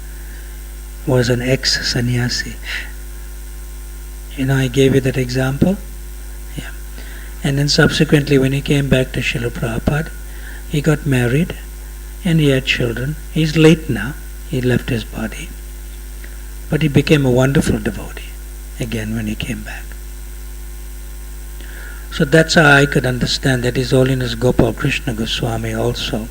was an ex-sannyasi. I gave you that example. Yeah. And then subsequently, when he came back to Srila Prabhupada, he got married and he had children. He's late now. He left his body. But he became a wonderful devotee again when he came back. So that's how I could understand that His Holiness Gopal Krishna Goswami also,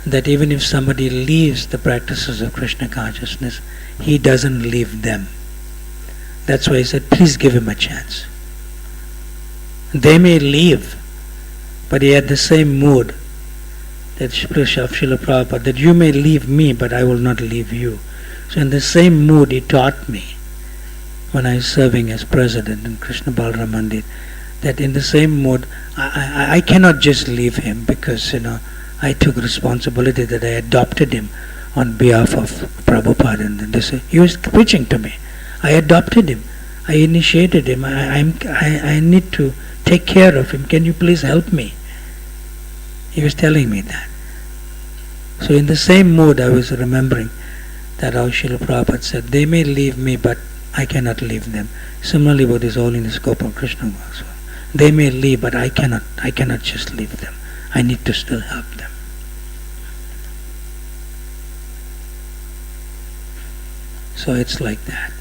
that even if somebody leaves the practices of Krishna consciousness, he doesn't leave them. That's why he said, please give him a chance. They may leave, but he had the same mood that Srila Prabhupada, that you may leave me, but I will not leave you. So in the same mood he taught me when I was serving as president in Krishna Balaram Mandir, that in the same mood, I cannot just leave him because, I took responsibility that I adopted him on behalf of Prabhupada. And then they say, he was preaching to me. I adopted him. I initiated him. I need to take care of him. Can you please help me? He was telling me that. So in the same mood I was remembering that how Srila Prabhupada said, they may leave me, but I cannot leave them. Similarly with His Holiness Gopal Krishna Goswami. They may leave, but I cannot just leave them. I need to still help them. So it's like that.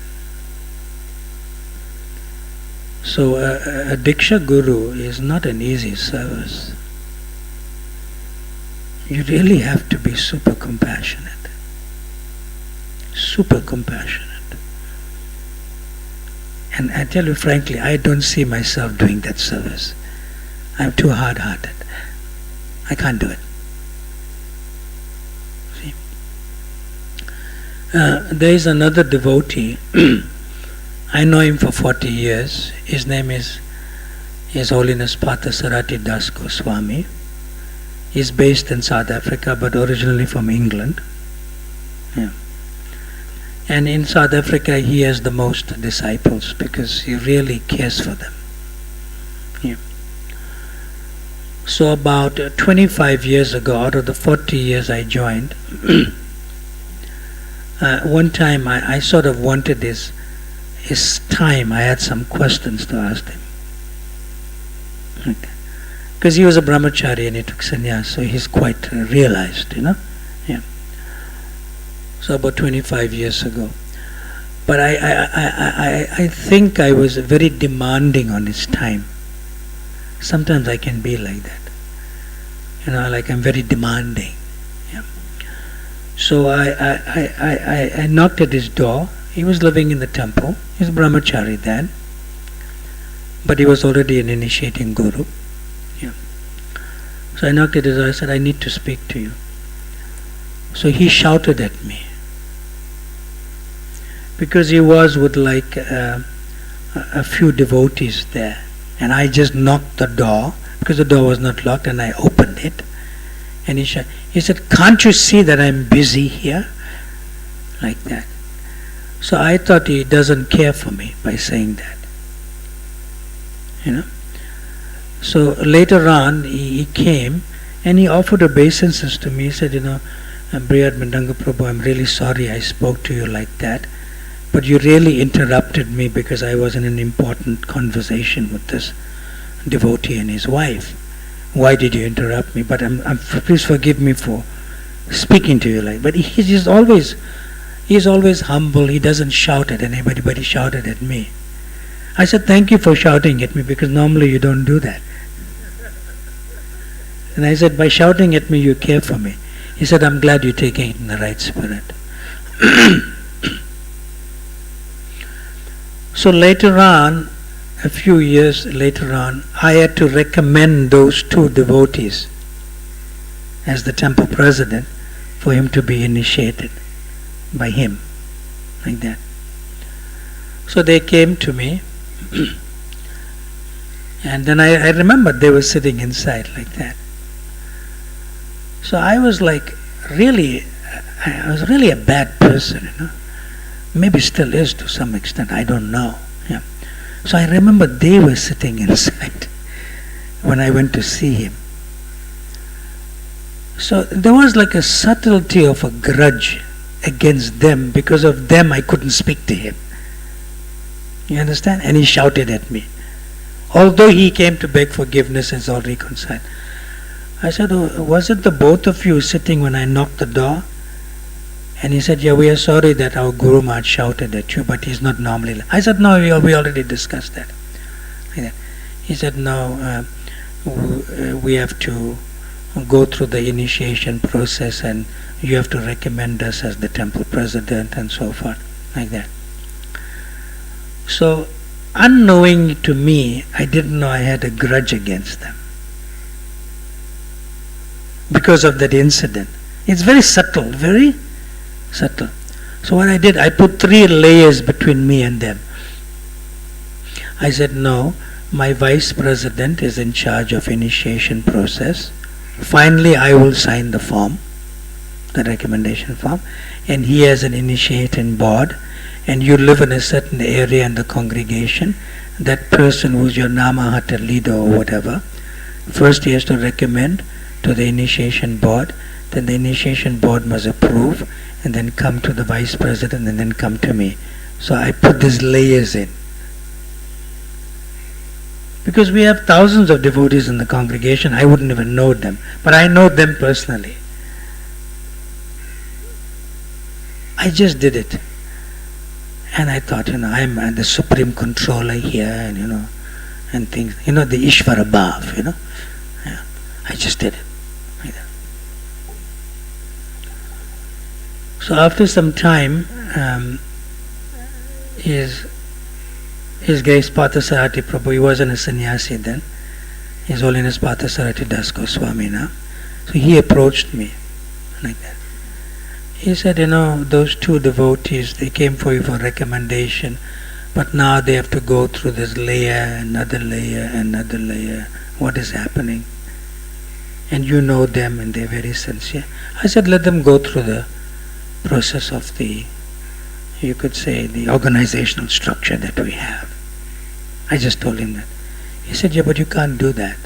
So a Diksha Guru is not an easy service. You really have to be super compassionate. Super compassionate. And I tell you frankly, I don't see myself doing that service. I'm too hard-hearted. I can't do it. See? There is another devotee. I know him for 40 years. His name is His Holiness Parthasarati Das Goswami. He's based in South Africa, but originally from England. Yeah. And in South Africa, he has the most disciples because he really cares for them. Yeah. So about 25 years ago, out of the 40 years I joined, one time I sort of wanted his time. I had some questions to ask him. Okay. Because he was a brahmachari and he took sannyas, so he's quite realized, Yeah. So about 25 years ago. But I think I was very demanding on his time. Sometimes I can be like that. Like I'm very demanding. Yeah. So I knocked at his door. He was living in the temple. He was brahmachari then. But he was already an initiating guru. Yeah. So I knocked at his door. I said, I need to speak to you. So he shouted at me, because he was with like a few devotees there, and I just knocked the door because the door was not locked, and I opened it, and he said, can't you see that I'm busy here? Like that. So I thought he doesn't care for me by saying that, you know. So later on he came and he offered obeisances to me. He said, you know, Brihad Mandanga Prabhu, I'm really sorry I spoke to you like that, but you really interrupted me because I was in an important conversation with this devotee and his wife. Why did you interrupt me? But please forgive me for speaking to you like. But he's always humble. He doesn't shout at anybody, but he shouted at me. I said, thank you for shouting at me, because normally you don't do that. And I said, by shouting at me you care for me. He said, I'm glad you're taking it in the right spirit. So later on, a few years later on, I had to recommend those two devotees as the temple president for him to be initiated by him, like that. So they came to me, and then I remembered they were sitting inside like that. So I was like, I was really a bad person, you know. Maybe still is to some extent, I don't know. Yeah. So I remember they were sitting inside when I went to see him. So there was like a subtlety of a grudge against them. Because of them I couldn't speak to him. You understand? And he shouted at me. Although he came to beg forgiveness and is all reconciled. I said, oh, was it the both of you sitting when I knocked the door? And he said, yeah, we are sorry that our Guru Maharaj shouted at you, but he's not normally. I said, no, we already discussed that. He said, no, we have to go through the initiation process, and you have to recommend us as the temple president and so forth, like that. So, unknowing to me, I didn't know I had a grudge against them because of that incident. It's very subtle, very subtle. So what I did, I put 3 layers between me and them. I said, no, my vice president is in charge of initiation process. Finally, I will sign the form, the recommendation form, and he has an initiating board, and you live in a certain area in the congregation. That person who's your Namahata leader or whatever, first he has to recommend to the initiation board, then the initiation board must approve, and then come to the vice president, and then come to me. So I put these layers in. Because we have thousands of devotees in the congregation, I wouldn't even know them, but I know them personally. I just did it. And I thought, I'm the supreme controller here, and and things, the Ishvara Bhav, Yeah. I just did it. Like that. So after some time, His Grace Parthasarati Prabhu, he wasn't a sannyasi then, His Holiness Parthasarati Das Goswami now. So he approached me like that. He said, those 2 devotees, they came for you for recommendation, but now they have to go through this layer, another layer, another layer. What is happening? And you know them and they're very sincere. I said, let them go through the process of you could say, the organizational structure that we have. I just told him that. He said, yeah, but you can't do that.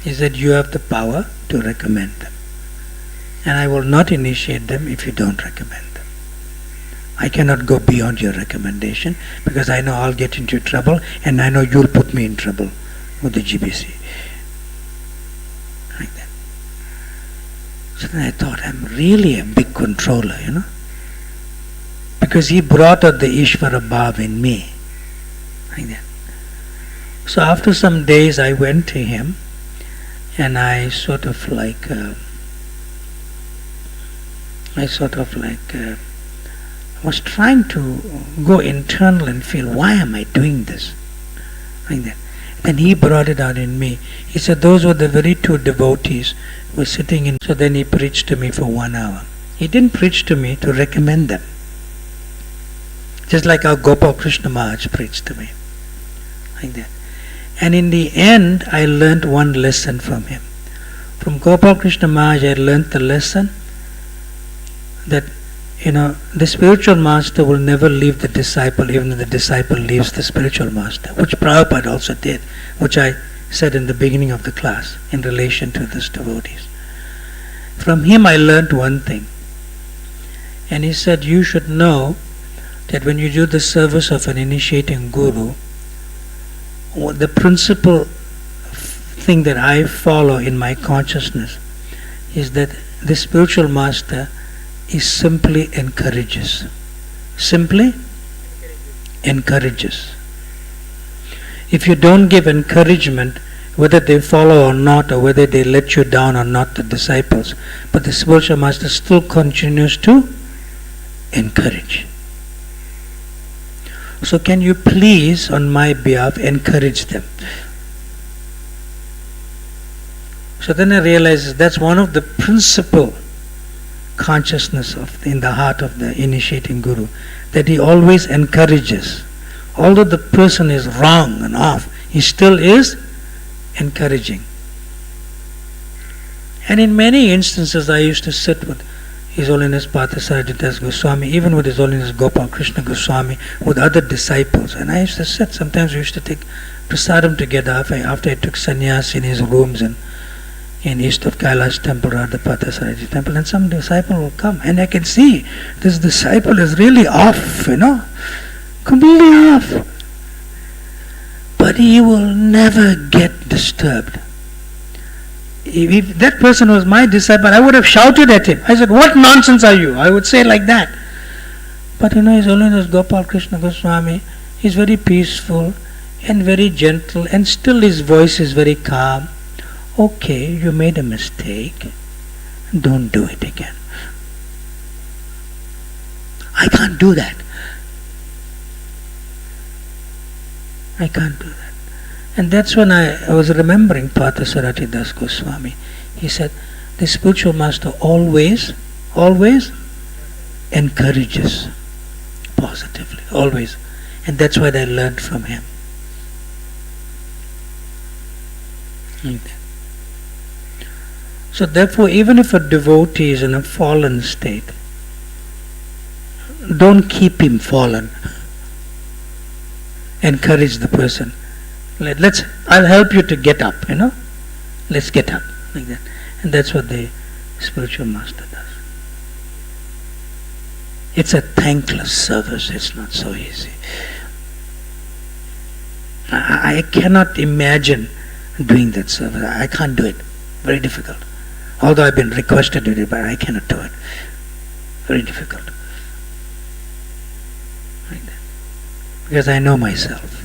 He said, you have the power to recommend them. And I will not initiate them if you don't recommend them. I cannot go beyond your recommendation, because I know I'll get into trouble, and I know you'll put me in trouble with the GBC. Like that. So then I thought, I'm really a big controller, because he brought out the Ishvara Bhav in me. Like that. So after some days I went to him, and I sort of was trying to go internal and feel, why am I doing this? Like that. And he brought it out in me. He said, those were the very two devotees who were sitting in. So then he preached to me for 1 hour. He didn't preach to me to recommend them. Just like our Gopal Krishna Maharaj preached to me. Like that. And in the end, I learned one lesson from him. From Gopal Krishna Maharaj, I learned the lesson that, the spiritual master will never leave the disciple, even if the disciple leaves the spiritual master, which Prabhupada also did, which I said in the beginning of the class in relation to this devotees. From him I learned one thing. And he said, you should know that when you do the service of an initiating guru, the principal thing that I follow in my consciousness is that the spiritual master is simply encourages. Simply encourages. If you don't give encouragement, whether they follow or not, or whether they let you down or not, the disciples, but the spiritual master still continues to encourage. So can you please, on my behalf, encourage them? So then I realized that's one of the principal consciousness in the heart of the initiating guru, that he always encourages. Although the person is wrong and off, he still is encouraging. And in many instances I used to sit with His Holiness Parthasarathi Das Goswami, even with His Holiness Gopal Krishna Goswami, with other disciples. And I used to sit, sometimes we used to take prasadam together after I took sannyas in his rooms in east of Kailash temple, Radha Parthasarathi temple, and some disciple will come, and I can see this disciple is really off, completely off. But he will never get disturbed. If that person was my disciple, I would have shouted at him. I said, what nonsense are you? I would say like that. But His Holiness Gopal Krishna Goswami is very peaceful and very gentle, and still his voice is very calm. Okay, you made a mistake. Don't do it again. I can't do that. I can't do that. And that's when I was remembering Parthasarathi Das Goswami. He said, the spiritual master always encourages positively, always. And that's what I learned from him. Like that. So therefore, even if a devotee is in a fallen state, don't keep him fallen. Encourage the person. I'll help you to get up, Let's get up, like that. And that's what the spiritual master does. It's a thankless service, it's not so easy. I cannot imagine doing that service. I can't do it. Very difficult. Although I've been requested to do it, but I cannot do it. Very difficult. Like that. Because I know myself.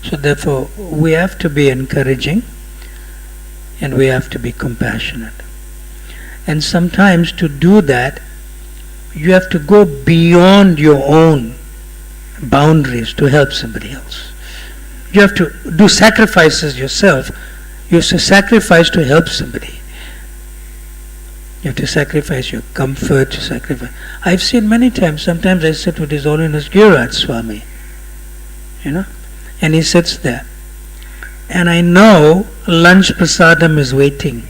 So therefore, we have to be encouraging and we have to be compassionate. And sometimes to do that, you have to go beyond your own boundaries to help somebody else. You have to do sacrifices yourself. You have to sacrifice to help somebody. You have to sacrifice your comfort, sacrifice. I've seen many times, sometimes I sit with His Holiness Gaur Swami, and he sits there. And I know lunch prasadam is waiting.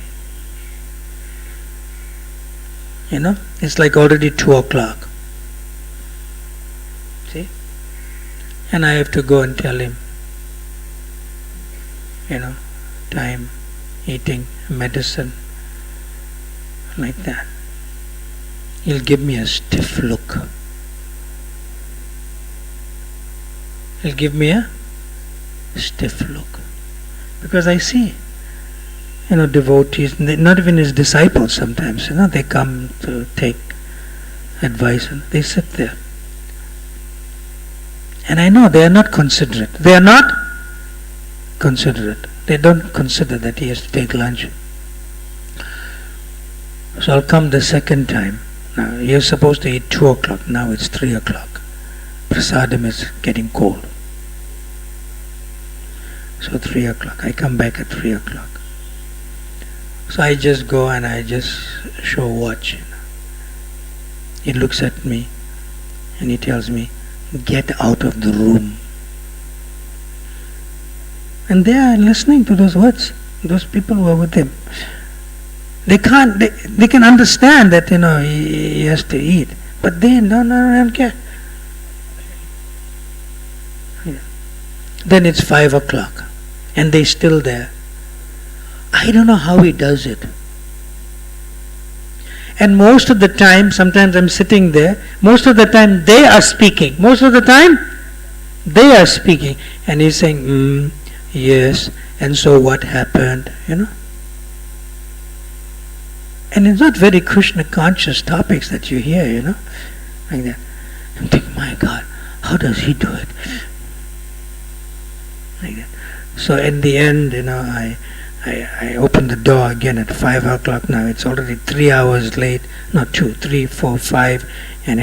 It's like already 2 o'clock. See? And I have to go and tell him, time, eating, medicine, like that. He'll give me a stiff look. He'll give me a stiff look. Because I see, devotees, not even his disciples sometimes, they come to take advice and they sit there. And I know they are not considerate. They are not considerate. They don't consider that he has to take lunch. So I'll come the second time. Now, you're supposed to eat 2 o'clock. Now it's 3 o'clock. prasadam is getting cold. So 3 o'clock, I come back at 3 o'clock. So I just go and I just show watch. He looks at me and he tells me, get out of the room. And they are listening to those words, those people who are with him. They can understand that, he has to eat, but they don't care. Then it's 5 o'clock and they're still there. I don't know how he does it. And most of the time, sometimes I'm sitting there, most of the time they are speaking. Most of the time, they are speaking. And he's saying, yes, and so what happened, And it's not very Krishna conscious topics that you hear, like that. I'm thinking, my God, how does he do it? Like that. So in the end, I opened the door again at 5 o'clock now. It's already 3 hours late, not 2, 3, 4, 5, and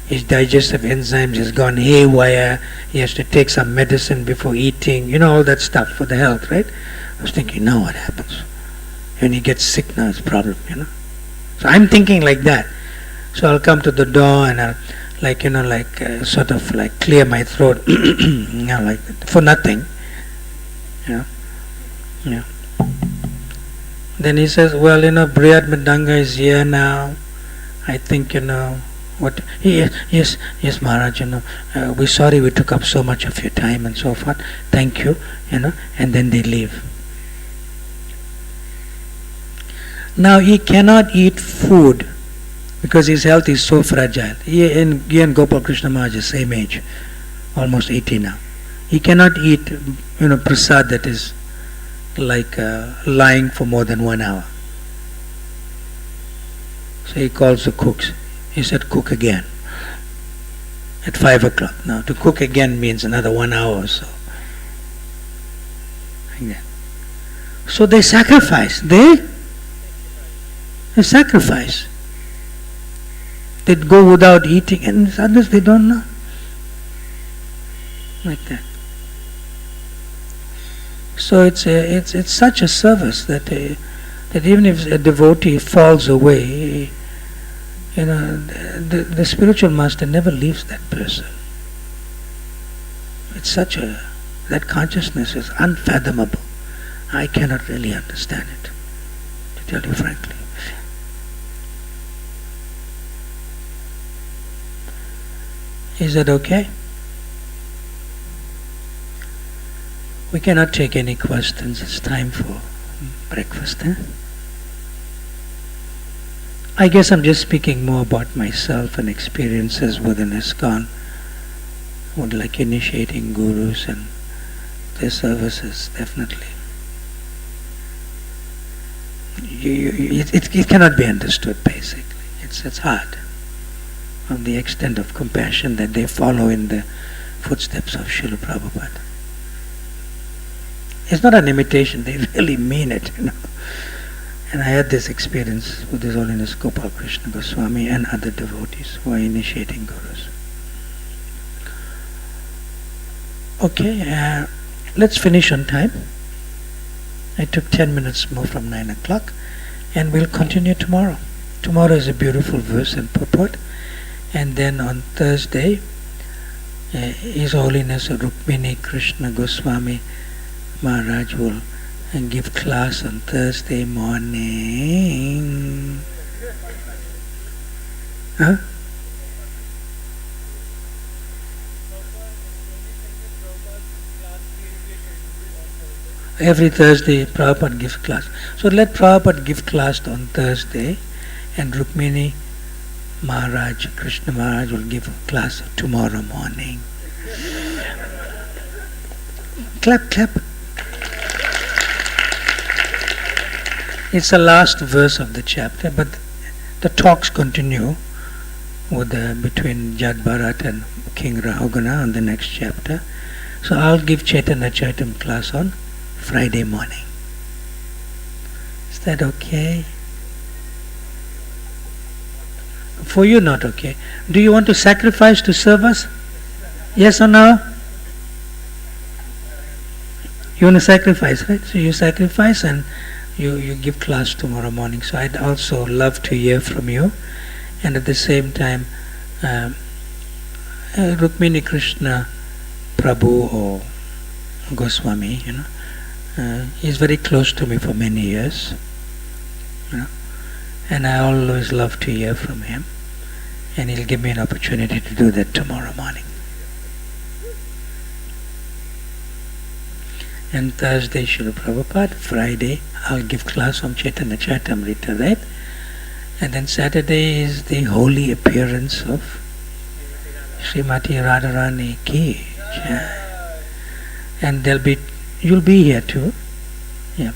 his digestive enzymes has gone haywire. He has to take some medicine before eating, all that stuff for the health, right? I was thinking, now what happens? When he gets sick, now it's a problem, So I'm thinking like that. So I'll come to the door and I'll sort of clear my throat, like that, for nothing, Yeah. Then he says, well, Brihad Mridanga is here now. I think, what? Yes, Maharaj, we're sorry we took up so much of your time and so forth. Thank you, and then they leave. Now he cannot eat food because his health is so fragile. He and Gopal Krishna Maharaj is same age, almost 80 now. He cannot eat, prasad that is lying for more than 1 hour. So he calls the cooks. He said, cook again. At 5 o'clock. Now to cook again means another 1 hour or so. Like that. So they sacrifice. They sacrifice. They go without eating, and others they don't know. Like that. So it's such a service that even if a devotee falls away, the spiritual master never leaves that person. It's that consciousness is unfathomable. I cannot really understand it, to tell you frankly. Is that okay? We cannot take any questions. It's time for breakfast. I guess I'm just speaking more about myself and experiences within ISKCON, like initiating gurus and their services, definitely. It cannot be understood, basically. It's hard. Of the extent of compassion that they follow in the footsteps of Srila Prabhupada. It's not an imitation, they really mean it, And I had this experience with His Holiness Gopal Krishna Goswami and other devotees who are initiating gurus. Okay, let's finish on time. I took 10 minutes more from 9 o'clock, and we'll continue tomorrow. Tomorrow is a beautiful verse and purport. And then on Thursday, His Holiness Rukmini Krishna Goswami Maharaj will give class on Thursday morning. Huh? Every Thursday Prabhupada gives class. So let Prabhupada give class on Thursday, and Rukmini Maharaj, Krishna Maharaj will give a class tomorrow morning. Clap, clap. It's the last verse of the chapter, but the talks continue with between Jad Bharat and King Rahugana on the next chapter. So I'll give Chaitanya-Charitamrta class on Friday morning. Is that okay? For you, not okay. Do you want to sacrifice to serve us? Yes or no? You want to sacrifice, right? So you sacrifice and you give class tomorrow morning. So I'd also love to hear from you. And at the same time, Rukmini Krishna Prabhu or Goswami, he's very close to me for many years, and I always love to hear from him, and he'll give me an opportunity to do that tomorrow morning. And Thursday, Srila Prabhupada. Friday, I'll give class on Chaitanya-Charitamrta, right? And then Saturday is the holy appearance of Srimati Radharani ki. And you'll be here too. Yeah.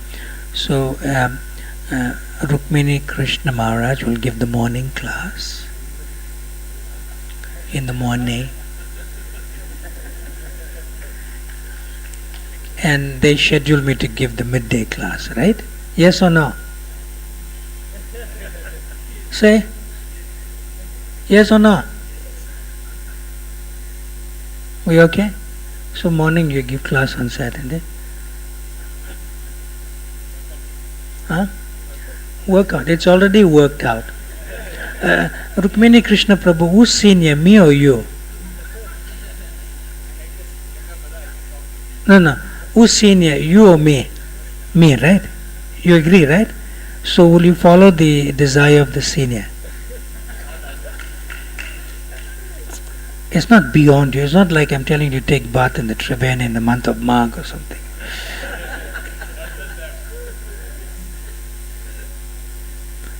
So Rukmini Krishna Maharaj will give the morning class in the morning. And they schedule me to give the midday class, right? Yes or no? Say yes or no? We okay? So morning you give class on Saturday. Huh? Work out. It's already worked out. Rukmini Krishna Prabhu, who's senior, me or you? No. Who's senior, you or me? Me, right? You agree, right? So will you follow the desire of the senior? It's not beyond you. It's not like I'm telling you to take bath in the Triveni in the month of Magh or something.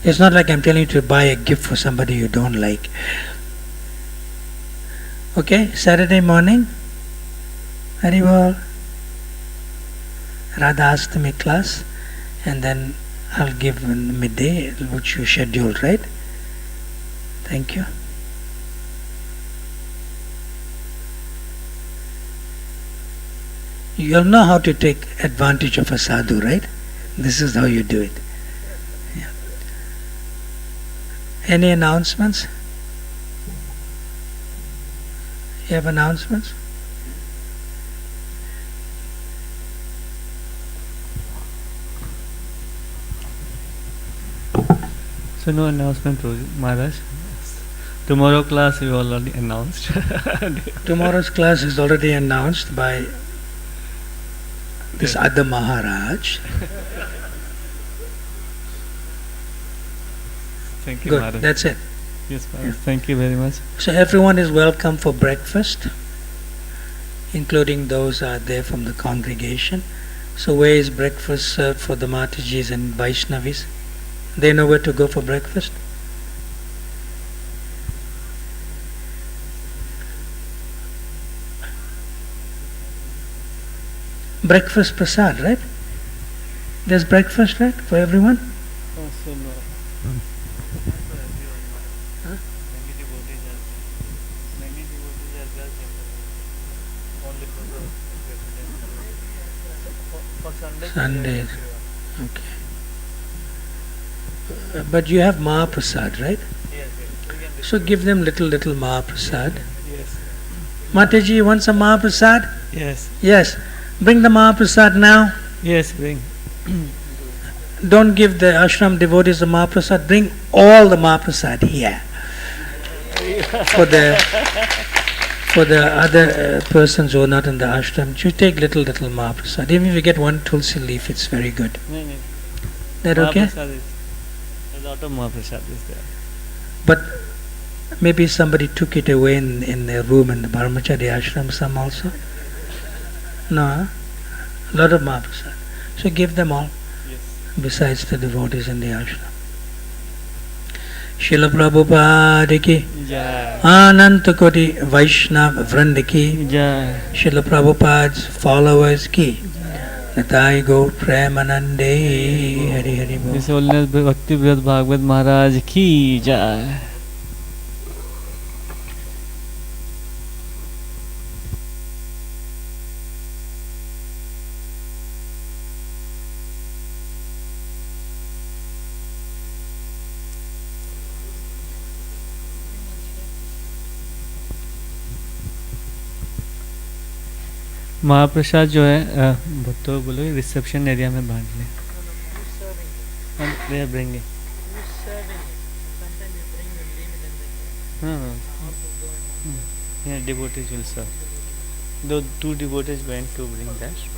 It's not like I'm telling you to buy a gift for somebody you don't like. Okay, Saturday morning, Haribol, Radha Astami class, and then I'll give in midday, which you scheduled, right? Thank you. You'll know how to take advantage of a sadhu, right? This is how you do it. Yeah. Any announcements? You have announcements? So no announcement, Maharaj. Tomorrow class we already announced. Tomorrow's class is already announced by this other Maharaj. Thank you, Good, Maharaj. that's it. Yes, Maharaj. Thank you very much. So everyone is welcome for breakfast, including those are there from the congregation. So where is breakfast served for the Matajis and Vaishnavis? They know where to go for breakfast? Breakfast prasad, right? There's breakfast, right, for everyone? So no. Huh? Sundays. Okay. But you have Mahaprasad, right? Yes. So give them little Mahaprasad. Yes. Mataji, you want some Mahaprasad? Yes. Yes. Bring the Mahaprasad now. Yes, bring. Don't give the ashram devotees the Mahaprasad. Bring all the Mahaprasad here. For the other persons who are not in the ashram, you take little Mahaprasad. Even if you get one tulsi leaf, it's very good. No. That okay? Mahaprasad is, a lot of Mahaprasad is there. But maybe somebody took it away in their room in the Brahmachari ashram, some also. No, huh? A lot of Mahaprasad. So give them all, Yes. besides the devotees in the ashram. Srila Prabhupada ki, Jai. Ananta Koti Vaishnava Vranda ki, Jai. Srila Prabhupada's followers ki, Natai Gaur Premanande, Hari Hari Bol. His Holiness Bhakti-yoga Bhagavat Maharaj ki Jai. महाप्रसाद जो है भक्तों बोलो reception area में बांट लें. They are bringing. Yeah, devotees will serve. The two devotees went to bring that.